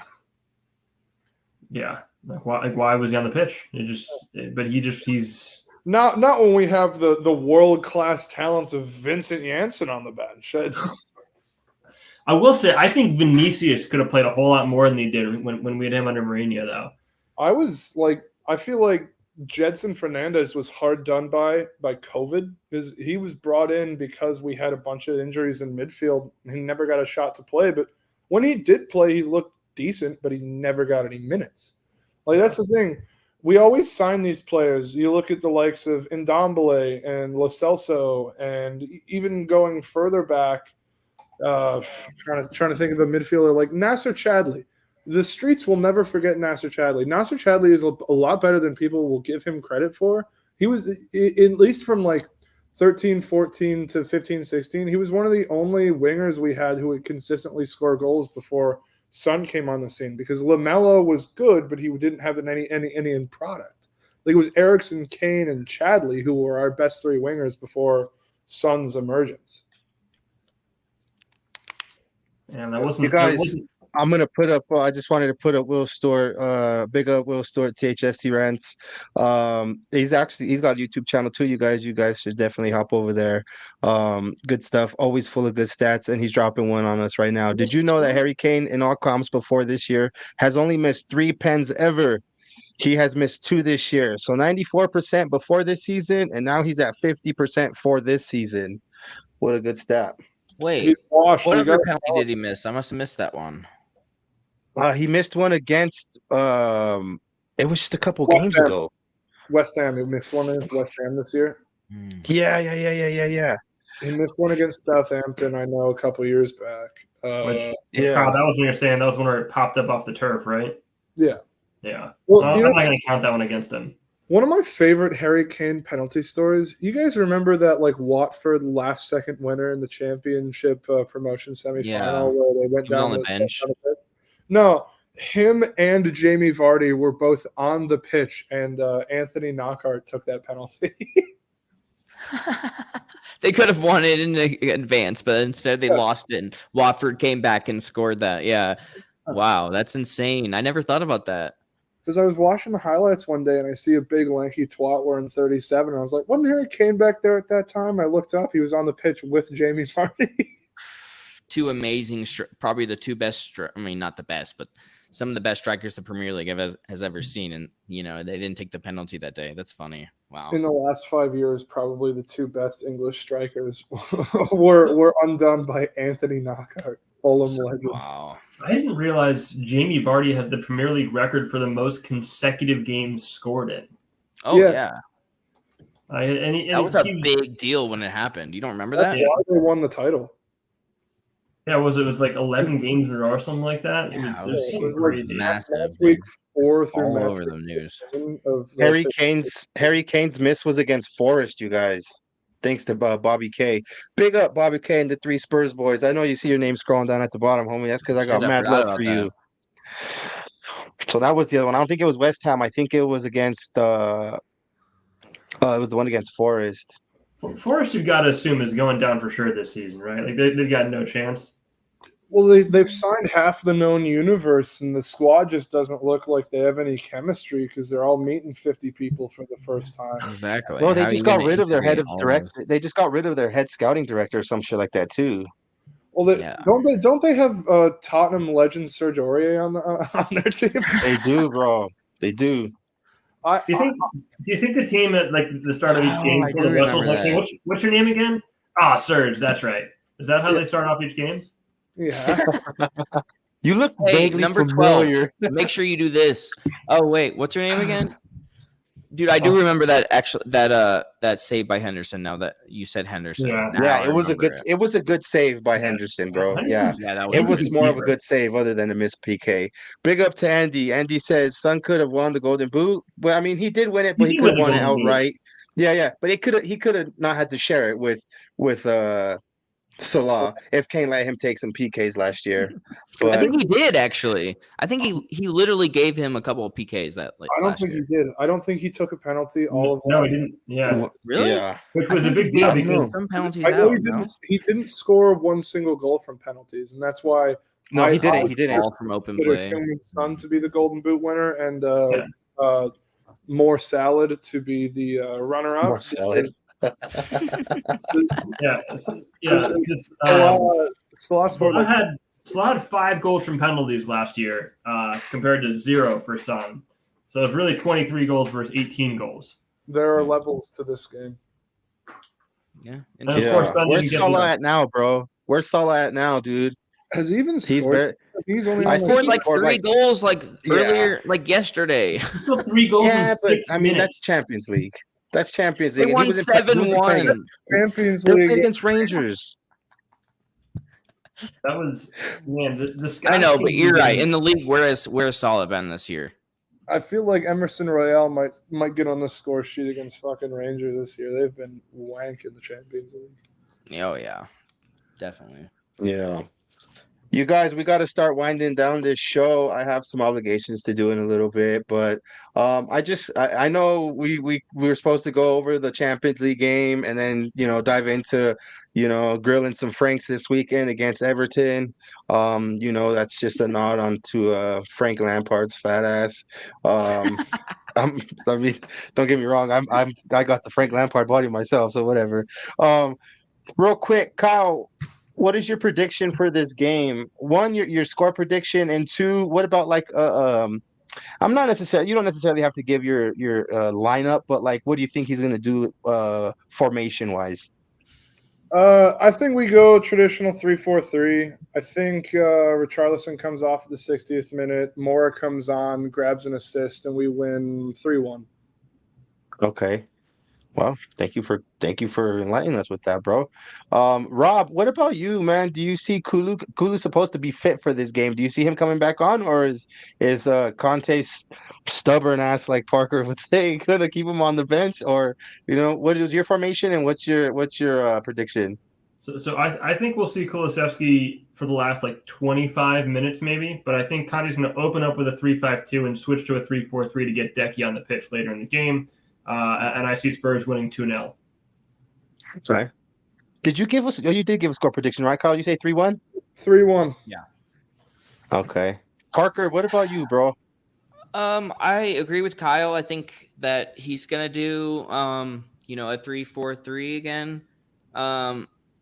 Yeah. Why was he on the pitch? He's not when we have the world-class talents of Vincent Janssen on the bench. I will say, I think Vinicius could have played a whole lot more than he did when we had him under Mourinho, though. I feel like Jedson Fernandez was hard done by COVID, because he was brought in because we had a bunch of injuries in midfield. He never got a shot to play, but when he did play, he looked decent, but he never got any minutes. Like, that's the thing. We always sign these players. You look at the likes of Ndombele and Lo Celso, and even going further back, trying to think of a midfielder like Nasser Chadli. The streets will never forget Nasser Chadli. Nasser Chadli is a lot better than people will give him credit for. He was, at least from like 13, 14 to 15, 16, he was one of the only wingers we had who would consistently score goals before Son came on the scene, because Lamela was good, but he didn't have any end product. Like it was Eriksson, Kane, and Chadley who were our best three wingers before Son's emergence. And that wasn't. You guys, that wasn't I'm gonna put up. I just wanted to put up Will Stewart. Big up Will Stewart, THFC Rents. He's got a YouTube channel too. You guys should definitely hop over there. Good stuff. Always full of good stats, and he's dropping one on us right now. Did you know that Harry Kane in all comps before this year has only missed 3 pens ever? He has missed 2 this year, so 94% before this season, and now he's at 50% for this season. What a good stat. Wait, He's washed. what We other got- penalty did he miss? I must have missed that one. He missed one against it was just a couple West games Ham. ago. West Ham. He missed one against West Ham this year. Yeah. He missed one against Southampton, I know, a couple years back. which Yeah. Kyle, that was when you're saying that was when it popped up off the turf, right? Yeah. Yeah. Well, I'm you not know, going to count that one against him. one of my favorite Harry Kane penalty stories. You guys remember that like Watford last second winner in the championship promotion semifinal Yeah. where they went He was down on the bench. down the pitch? No, him and Jamie Vardy were both on the pitch, and Anthony Knockaert took that penalty. They could have won it in advance, but instead they lost it. And Watford came back and scored that. Yeah. Wow, that's insane. I never thought about that. Because I was watching the highlights one day and I see a big lanky twat wearing 37. And I was like, wasn't Harry Kane back there at that time? I looked up. He was on the pitch with Jamie Vardy. Two amazing, probably the two best. I mean, not the best, but some of the best strikers the Premier League has ever seen. And, you know, they didn't take the penalty that day. That's funny. Wow. In the last 5 years, probably the two best English strikers were undone by Anthony Knockaert, Fulham legend. Wow. I didn't realize Jamie Vardy has the Premier League record for the most consecutive games scored in. Oh, Yeah. yeah. That That was a big deal when it happened. You don't remember That's that? why they won the title. Yeah, it was like 11 games in a row or something like that. It Yeah, was, it it was was It so was like crazy. massive. Match week 4 through All match over week the news. 7 of the Harry Kane's miss was against Forest, you guys. Thanks to Bobby K. Big up Bobby K and the 3 Spurs boys. I know you see your name scrolling down at the bottom, homie. That's because I got Shit, I mad forgot love about for that. you. So that was the other one. I don't think it was West Ham. I think it was against it was the one against Forest. Forrest, you've got to assume, is going down for sure this season, right? Like they've got no chance. Well, they've signed half the known universe, and the squad just doesn't look like they have any chemistry because they're all meeting 50 people for the first time. Exactly. Well, they How are just you got gonna rid of their head integrate of all direct. those? They just got rid of their head scouting director or some shit like that too. Well, Yeah. don't they have Tottenham legend Serge Aurier on their team? They do, bro. They do. Do you think the team at like the start of each Oh, game I for do the Wessels like, remember hey, what's your name again? Serge, that's right. Is that how Yeah. they start off each game? Yeah. You look Hey, vaguely number 12. familiar. Make sure you do this. Oh wait, what's your name again? Dude, I do remember that save by Henderson. Now that you said Henderson, Yeah. Now Yeah, I it was a remember good. It was a good save by Henderson, bro. Yeah. Henderson's- Yeah, that It He's a was good more of a keeper. good save other than a missed PK. Big up to Andy. Andy says Son could have won the Golden Boot. Well, I mean, he did win it, but He he did could have win won the it Golden Boot. outright. Yeah. But he could have not had to share it with Salah if Kane let him take some PKs last year. But I think he did actually. I think he literally gave him a couple of PKs that like I don't last think year. he did. I don't think he took a penalty all of No, he last. didn't. Yeah, Really? Yeah. which I was a think big he deal did. I don't because Some penalties I know out. he didn't score one single goal from penalties, and that's why No, he didn't. He didn't. All from open consider play. Kingman's son to be the Golden Boot winner and Yeah. more salad to be the runner-up. More salad. yeah, Salah scored like Salah had 5 goals from penalties last year, compared to 0 for Son. So it's really 23 goals versus 18 goals. there are levels to this game. Yeah. And of course, Son Where's didn't get Salah the- at now, bro? Where's Salah at now, dude? Has he even He's scored? very, He's only I on think Scored he like scored, 3 like- goals like Yeah. earlier, like yesterday. He scored 3 goals yeah, in but 6 I mean minutes. that's Champions League. That's Champions They League. and won he was in he was in playing 7-1. against- Champions They played League. against Rangers. That was the I Scottish know, but team you're was- right. In the league, where's Salah been this year? I feel like Emerson Royale might get on the score sheet against fucking Rangers this year. They've been wank in the Champions League. Oh yeah, definitely. Yeah. You guys, we got to start winding down this show. I have some obligations to do in a little bit, but I know we were supposed to go over the Champions League game and then dive into grilling some Franks this weekend against Everton. That's just a nod onto Frank Lampard's fat ass. Um, I mean, don't get me wrong. I got the Frank Lampard body myself, so whatever. Um, Real quick, Kyle, what is your prediction for this game? One, your score prediction, and two, what about like I'm not necessarily you don't necessarily have to give your lineup, but like what do you think he's gonna do formation wise? I think we go traditional 3-4-3. I think Richarlison comes off at the 60th minute. Mora comes on, grabs an assist, and we win 3-1. Okay. Well, thank you for enlightening us with that, bro. Rob, what about you, man? Do you see Kulu supposed to be fit for this game? Do you see him coming back on, or is Conte stubborn ass like Parker would say gonna keep him on the bench, or what is your formation and what's your prediction? So I think we'll see Kulusevski for the last like 25 minutes maybe, but I think Conte's going to open up with a 3-5-2 and switch to a 3-4-3 to get Decky on the pitch later in the game. And I see Spurs winning 2-0. Okay. Did you give us? Oh, you did give a score prediction, right, Kyle? You say 3-1? 3-1. Yeah. Okay. Parker, what about you, bro? I agree with Kyle. I think that he's gonna do a 3-4-3 again.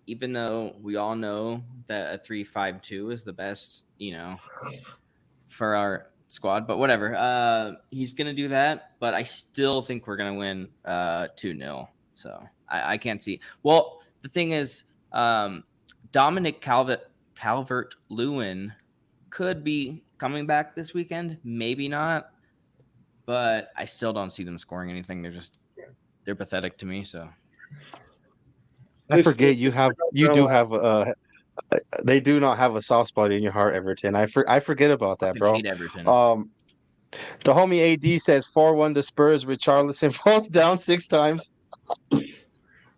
Even though we all know that a 3-5-2 is the best, for our squad, but whatever. He's gonna do that, but I still think we're gonna win 2-0. So I can't see. Well, the thing is, Dominic Calvert-Lewin could be coming back this weekend, maybe not, but I still don't see them scoring anything. They're pathetic to me. So I forget you do have they do not have a soft spot in your heart, Everton. I forget about that, bro. hate Everton. The homie AD says 4-1 the Spurs. Richarlison falls down 6 times.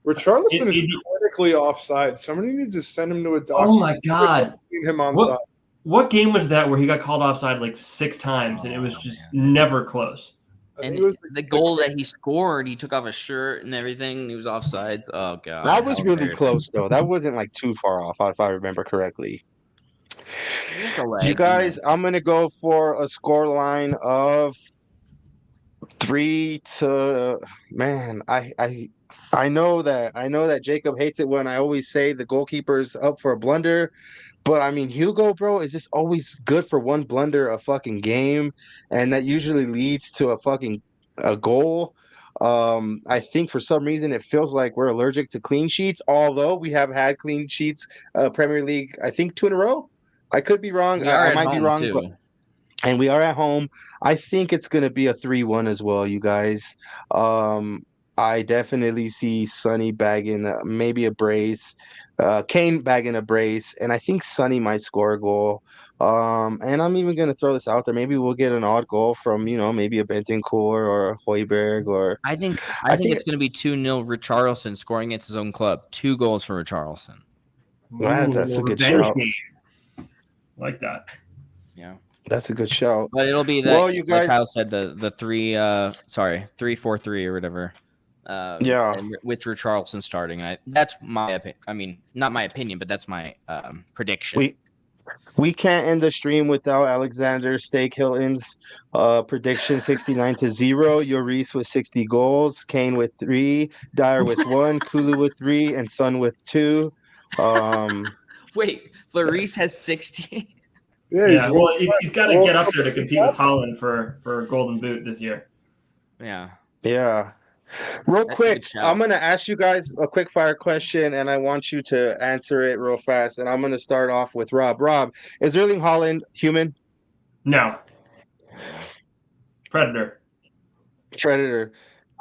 Richarlison is critically offside. Somebody needs to send him to a doctor. Oh my god! Him onside. What game was that where he got called offside like 6 times and it was just never close? And it was the goal that he scored, he took off his shirt and everything. He was offsides. Oh god, that was really close though. That wasn't like too far off, if I remember correctly. You guys, I'm gonna go for a score line of 3-. Man, I know that Jacob hates it when I always say the goalkeeper's up for a blunder. But I mean, Hugo, bro, is just always good for one blunder a fucking game, and that usually leads to a goal. I think for some reason it feels like we're allergic to clean sheets, although we have had clean sheets, Premier League, I think 2 in a row. I could be wrong. I might be wrong, but and we are at home. I think it's going to be a 3-1 as well, you guys. I definitely see Sonny bagging maybe a brace, Kane bagging a brace, and I think Sonny might score a goal. And I'm even going to throw this out there. Maybe we'll get an odd goal from, maybe a Bentancur or a Højbjerg. Or I think it's going to be 2-0 Richarlison scoring against his own club. 2 goals for Richarlison. Wow, that's a good shout. Like that. Yeah. That's a good shout. But it'll be that, you guys, like Kyle said, the 3-4-3 or whatever. Yeah. And with Richarlison starting. That's my opinion. I mean, not my opinion, but that's my prediction. We can't end the stream without Alexander Stake Hilton's prediction 69-0. Lloris with 60 goals, Kane with 3, Dyer with 1, Kulu with 3, and Son with 2. Wait, Lloris has 60? Yeah, well, he's got to get up there to compete with Haaland for a Golden Boot this year. Yeah. Yeah. Real quick, I'm going to ask you guys a quick fire question, and I want you to answer it real fast. And I'm going to start off with Rob. Rob, is Erling Haaland human? No. Predator.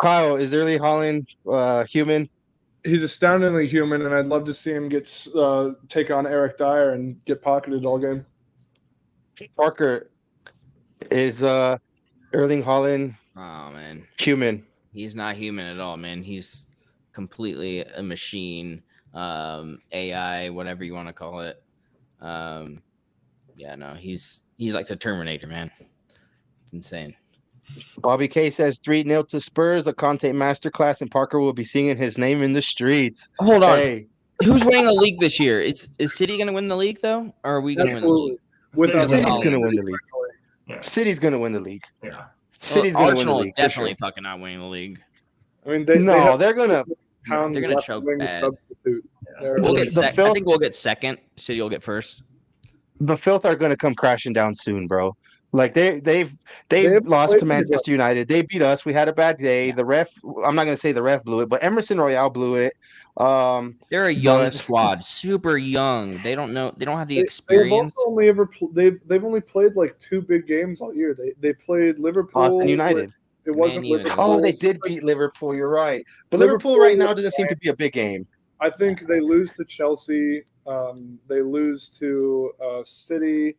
Kyle, is Erling Haaland human? He's astoundingly human, and I'd love to see him take on Eric Dyer and get pocketed all game. Parker, is Erling Haaland human? He's not human at all, man. He's completely a machine, AI, whatever you want to call it. Yeah, no, he's like the Terminator, man. It's insane. Bobby K says 3-0 to Spurs, a Conte masterclass, and Parker will be singing his name in the streets. Hold on. Hey, Who's winning the league this year? Is City going to win the league though, or are we going to win the league? Without City's City's gonna gonna win the league. Yeah. City's gonna win the league. Yeah. City's Well, gonna win the Arsenal league. is for definitely sure. fucking not winning the league. I mean, No, they're gonna. pound they're gonna left choke wing bad. substitute. They're We'll really- get. The I filth- think we'll get second. City will get first. The filth are gonna come crashing down soon, bro. Like they've They've lost played to pretty Manchester United. They beat us. We had a bad day. The ref. I'm not gonna say the ref blew it, but Emerson Royale blew it. They're a young But- squad, super young. They don't know. They don't have the They've experience. also only ever they've only played like 2 big games all year. They played Liverpool. Austin United. It wasn't Man, even. Liverpool. Oh, they did beat Liverpool. You're right. But Liverpool right now doesn't seem to be a big game. I think they lose to Chelsea. They lose to City.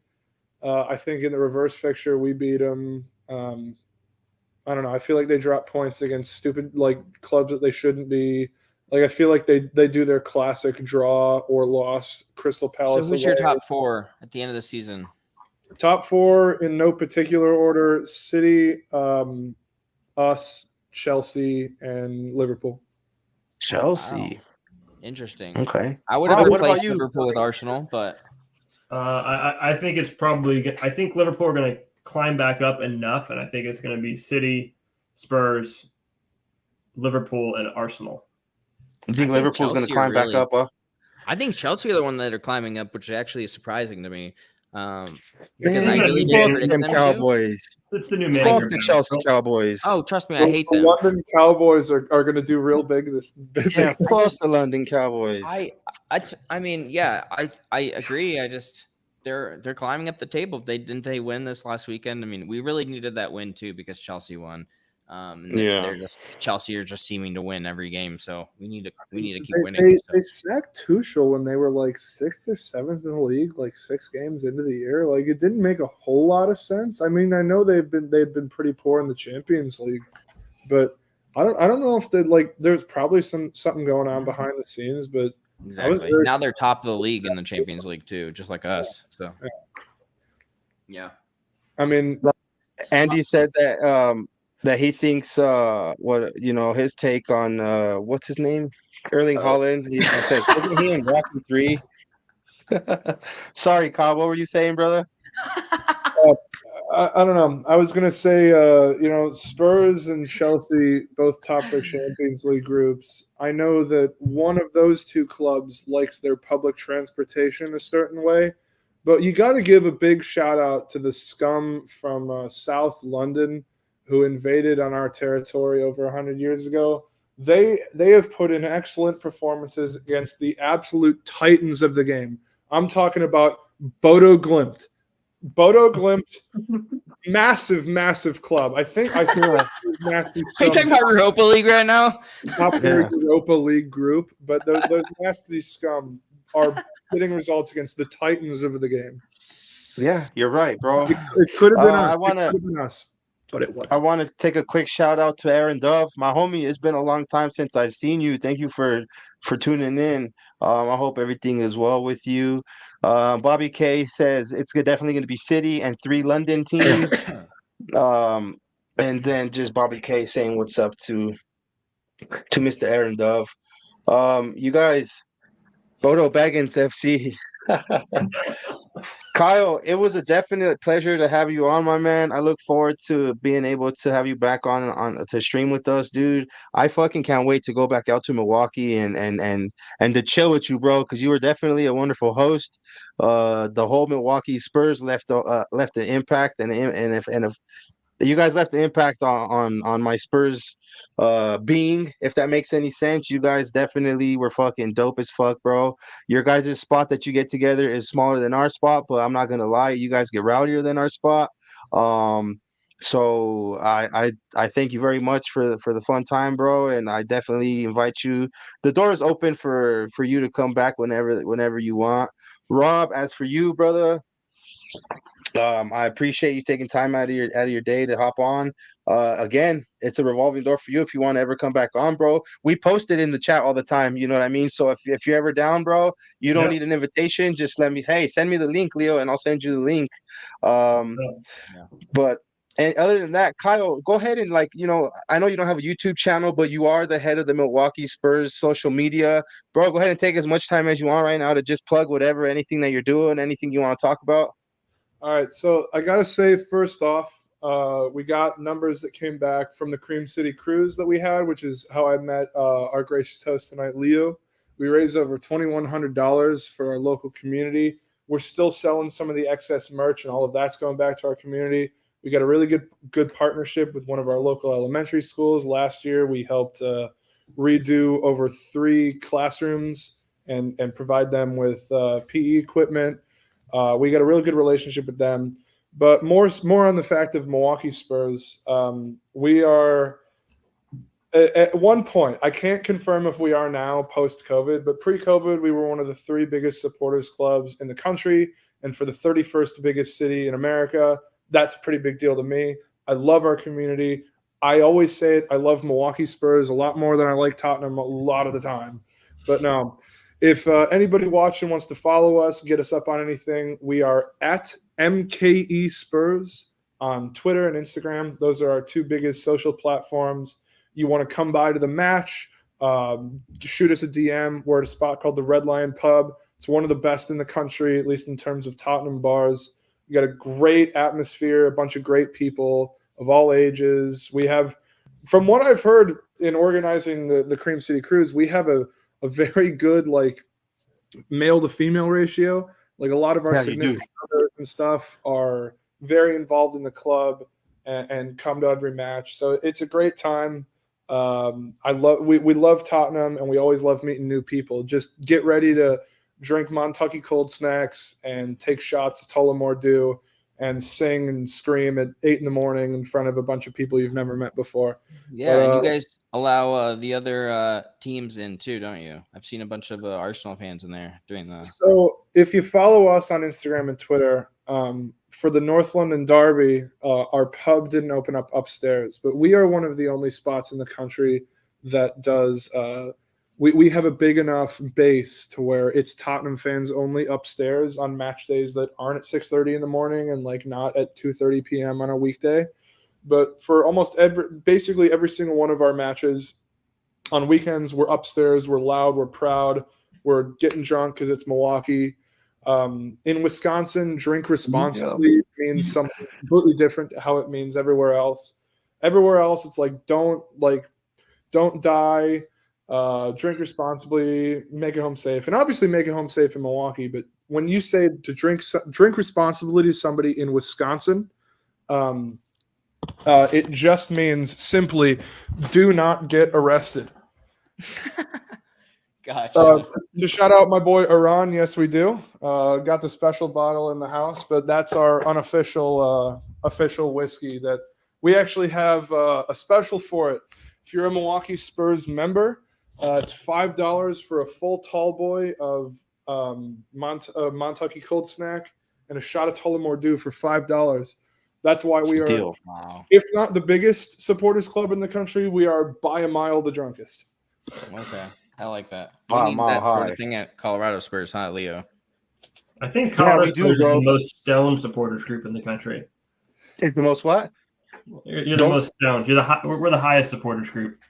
I think in the reverse fixture we beat them. I don't know. I feel like they drop points against stupid like clubs that they shouldn't be. Like I feel like they do their classic draw or loss. Crystal So Palace. who's your away. top 4 at the end of the season? Top 4 in no particular order: City, us, Chelsea, and Liverpool. Chelsea. Interesting. Okay. I would have Rob, what about replaced you? Liverpool with Arsenal, but I think it's probably. I think Liverpool are going to climb back up enough, and I think it's going to be City, Spurs, Liverpool, and Arsenal. You I think think Liverpool's going to Chelsea climb are back really- up? I think Chelsea are the one that are climbing up, which actually is surprising to me. Because Man, I really fuck didn't Fuck predict them them to. Cowboys. It's the new Fuck manager. the man. Chelsea Cowboys. Oh, trust me, I hate The them. London Cowboys are going to do real big this. Yeah, fuck the London Cowboys. I mean, yeah, I agree. I just they're climbing up the table. They win this last weekend. I mean, we really needed that win too because Chelsea won. Yeah. They're just Chelsea are just seeming to win every game. So we need to keep winning. They sacked Tuchel when they were like 6th or 7th in the league, like 6 games into the year. Like it didn't make a whole lot of sense. I mean, I know they've been pretty poor in the Champions League, but I don't know if they like. There's probably something going on behind the scenes, but Exactly. very Now they're top of the league in the Champions League too, just like us. So yeah. I mean, Andy said that he thinks his take on what's his name? Erling Haaland. He says, wasn't he in Rocky 3? Sorry, Kyle, what were you saying, brother? I don't know. I was gonna say, Spurs and Chelsea both top their Champions League groups. I know that one of those 2 clubs likes their public transportation a certain way, but you got to give a big shout out to the scum from South London who invaded on our territory over 100 years ago. They have put in excellent performances against the absolute titans of the game. I'm talking about Bodo Glimt. Bodo Glimt, massive club. I think nasty Are you scum, talking about Europa League right now? top four Europa League group, but those nasty scum are getting results against the titans of the game. Yeah, you're right, bro. It could have been us. I It wanna- could have been us, but it wasn't. I want to take a quick shout out to Aaron Dove, my homie. It's been a long time since I've seen you. Thank you for tuning in. I hope everything is well with you. Bobby K says it's definitely going to be City and 3 London teams. And then just Bobby K saying what's up to Mr. Aaron Dove. You guys, Bodo Baggins FC. Kyle, it was a definite pleasure to have you on, my man. I look forward to being able to have you back on to stream with us, dude. I fucking can't wait to go back out to Milwaukee and to chill with you, bro, because you were definitely a wonderful host. The whole Milwaukee Spurs left an impact, and if you guys left an impact on my Spurs being, if that makes any sense. You guys definitely were fucking dope as fuck, bro. Your guys' spot that you get together is smaller than our spot, but I'm not gonna lie, you guys get rowdier than our spot. So I thank you very much for the fun time, bro, and I definitely invite you. The door is open for you to come back whenever you want. Rob, as for you, brother, I appreciate you taking time out of your day to hop on. again, it's a revolving door for you if you want to ever come back on, bro. We post it in the chat all the time. You know what I mean? So if you're ever down, bro, you don't need an invitation. Just send me the link, Leo, and I'll send you the link. But and other than that, Kyle, go ahead and I know you don't have a YouTube channel, but you are the head of the Milwaukee Spurs social media. Bro, go ahead and take as much time as you want right now to just plug anything that you're doing, anything you want to talk about. All right. So I got to say, first off, we got numbers that came back from the Cream City Cruise that we had, which is how I met our gracious host tonight, Leo. We raised over $2,100 for our local community. We're still selling some of the excess merch, and all of that's going back to our community. We got a really good partnership with one of our local elementary schools. Last year, we helped redo over 3 classrooms and provide them with PE equipment. We got a really good relationship with them. But more on the fact of Milwaukee Spurs, we are at one point, I can't confirm if we are now post-COVID, but pre-COVID, we were one of the 3 biggest supporters clubs in the country. And for the 31st biggest city in America, that's a pretty big deal to me. I love our community. I always say it. I love Milwaukee Spurs a lot more than I like Tottenham a lot of the time. But no, if anybody watching wants to follow us, get us up on anything, we are at MKE Spurs on Twitter and Instagram. Those are our 2 biggest social platforms. You want to come by to the match, shoot us a DM. We're at a spot called the Red Lion Pub. It's one of the best in the country, at least in terms of Tottenham bars. We got a great atmosphere, a bunch of great people of all ages. We have, from what I've heard in organizing the Cream City Cruise, we have a very good male to female ratio. Like a lot of our significant others and stuff are very involved in the club and come to every match. So it's a great time. We love Tottenham, and we always love meeting new people. Just get ready to drink Montucky cold snacks and take shots of Tullamore Dew and sing and scream at 8 a.m. in front of a bunch of people you've never met before. Yeah, and you guys allow the other teams in too, don't you? I've seen a bunch of Arsenal fans in there doing that. So if you follow us on Instagram and Twitter, for the North London Derby, our pub didn't open up upstairs, but we are one of the only spots in the country that does we have a big enough base to where it's Tottenham fans only upstairs on match days that aren't at 6:30 in the morning and not at 2:30 p.m. on a weekday. But for almost basically every single one of our matches on weekends, we're upstairs, we're loud, we're proud, we're getting drunk because it's Milwaukee. In Wisconsin, drink responsibly means something completely different to how it means everywhere else. Everywhere else, it's don't die. Drink responsibly, make it home safe, and obviously make it home safe in Milwaukee. But when you say to drink responsibly to somebody in Wisconsin, it just means simply do not get arrested. Gotcha. To shout out my boy Iran, yes we do. Got the special bottle in the house, but that's our unofficial official whiskey that we actually have a special for it. If you're a Milwaukee Spurs member, it's $5 for a full tall boy of Montucky cold snack and a shot of Tullamore Dew for $5. That's why we are, if not the biggest supporters club in the country, we are by a mile the drunkest. Okay, I like that. We need that sort of thing at Colorado Spurs, huh, Leo? I think Colorado Spurs is the most stoned supporters group in the country. It's the most what? You're the most stoned. We're the highest supporters group.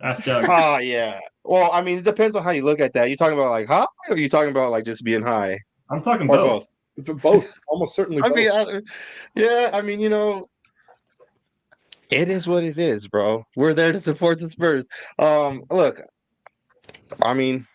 Ask Doug. Oh, yeah. Well, I mean, it depends on how you look at that. You talking about high, or are you talking about just being high? I'm talking both. It's both. Almost certainly both. I mean, it is what it is, bro. We're there to support the Spurs. Look, I mean,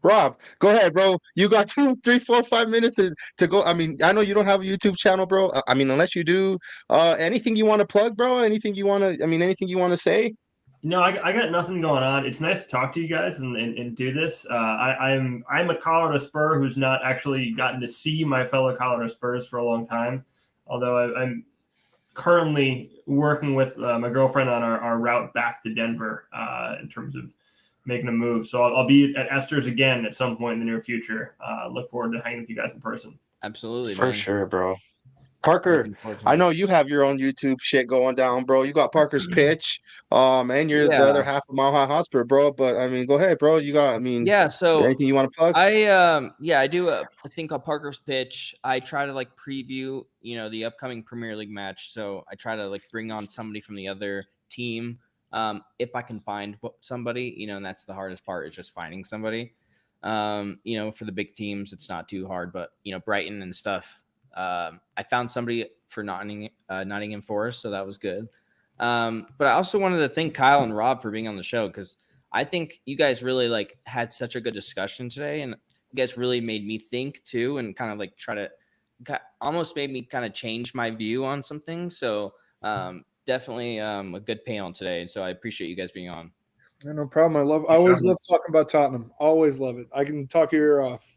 Rob, go ahead, bro. You got 2, 3, 4, 5 minutes to go. I mean, I know you don't have a YouTube channel, bro. I mean, unless you do, anything you want to plug, bro? Anything you want to say? No, I got nothing going on. It's nice to talk to you guys and do this. I'm a Colorado Spur who's not actually gotten to see my fellow Colorado Spurs for a long time, although I'm currently working with my girlfriend on our route back to Denver in terms of making a move. So I'll be at Esther's again at some point in the near future. Look forward to hanging with you guys in person. Absolutely, for sure, bro. Parker, Looking forward to I it. know you have your own YouTube shit going down, bro. You got Parker's Pitch, and you're the other Yeah. half of Mile High Hotspur, bro. But I mean, go ahead, bro. You got, I mean, Yeah, so anything you want to plug? I do a thing called Parker's Pitch. I try to like preview, the upcoming Premier League match. So I try to like bring on somebody from the other team, if I can find somebody, and that's the hardest part is just finding somebody. For the big teams, it's not too hard, but Brighton and stuff. I found somebody for Nottingham Forest, so that was good. But I also wanted to thank Kyle and Rob for being on the show because I think you guys really like had such a good discussion today, and you guys really made me think too, and kind of like almost made me kind of change my view on some things. So definitely a good panel today, and so I appreciate you guys being on. Yeah, no problem. I always love talking about Tottenham. Always love it. I can talk your ear off.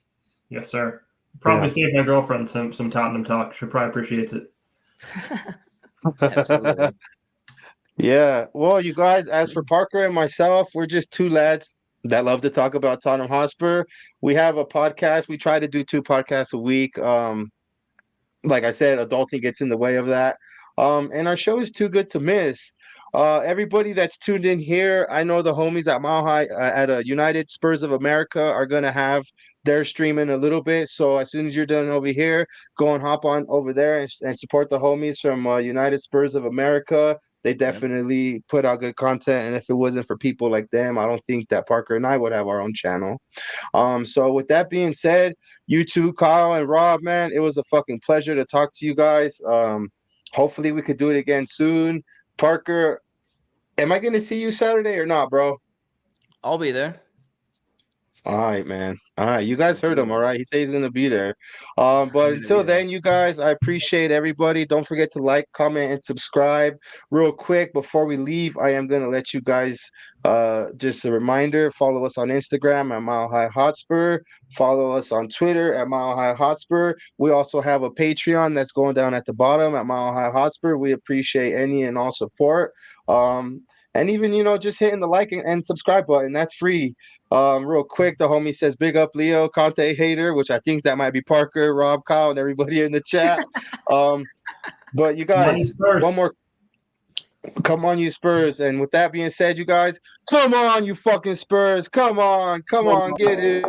Yes, sir. Probably save my girlfriend some Tottenham talk. She probably appreciates it. Absolutely. Yeah. Well, you guys, as for Parker and myself, we're just two lads that love to talk about Tottenham Hotspur. We have a podcast. We try to do 2 podcasts a week. Like I said, adulting gets in the way of that. And our show is too good to miss. Everybody that's tuned in here, I know the homies at Mile High at United Spurs of America are gonna have their stream in a little bit. So as soon as you're done over here, go and hop on over there and support the homies from United Spurs of America. They definitely put out good content, and if it wasn't for people like them, I don't think that Parker and I would have our own channel. So with that being said, you two, Kyle and Rob, man, it was a fucking pleasure to talk to you guys. Hopefully we could do it again soon. Parker, am I going to see you Saturday or not, bro? I'll be there. All right, man. All right, you guys heard him. All right, he said he's going to be there. But until then, you guys, I appreciate everybody. Don't forget to like, comment, and subscribe. Real quick before we leave, I am going to let you guys just a reminder: follow us on Instagram at Mile High Hotspur. Follow us on Twitter at Mile High Hotspur. We also have a Patreon that's going down at the bottom at Mile High Hotspur. We appreciate any and all support. And even, just hitting the like and subscribe button. That's free. Real quick, the homie says, big up Leo, Conte hater, which I think that might be Parker, Rob, Kyle, and everybody in the chat. But you guys, one more. Come on, you Spurs. And with that being said, you guys, come on, you fucking Spurs. Come on, get it.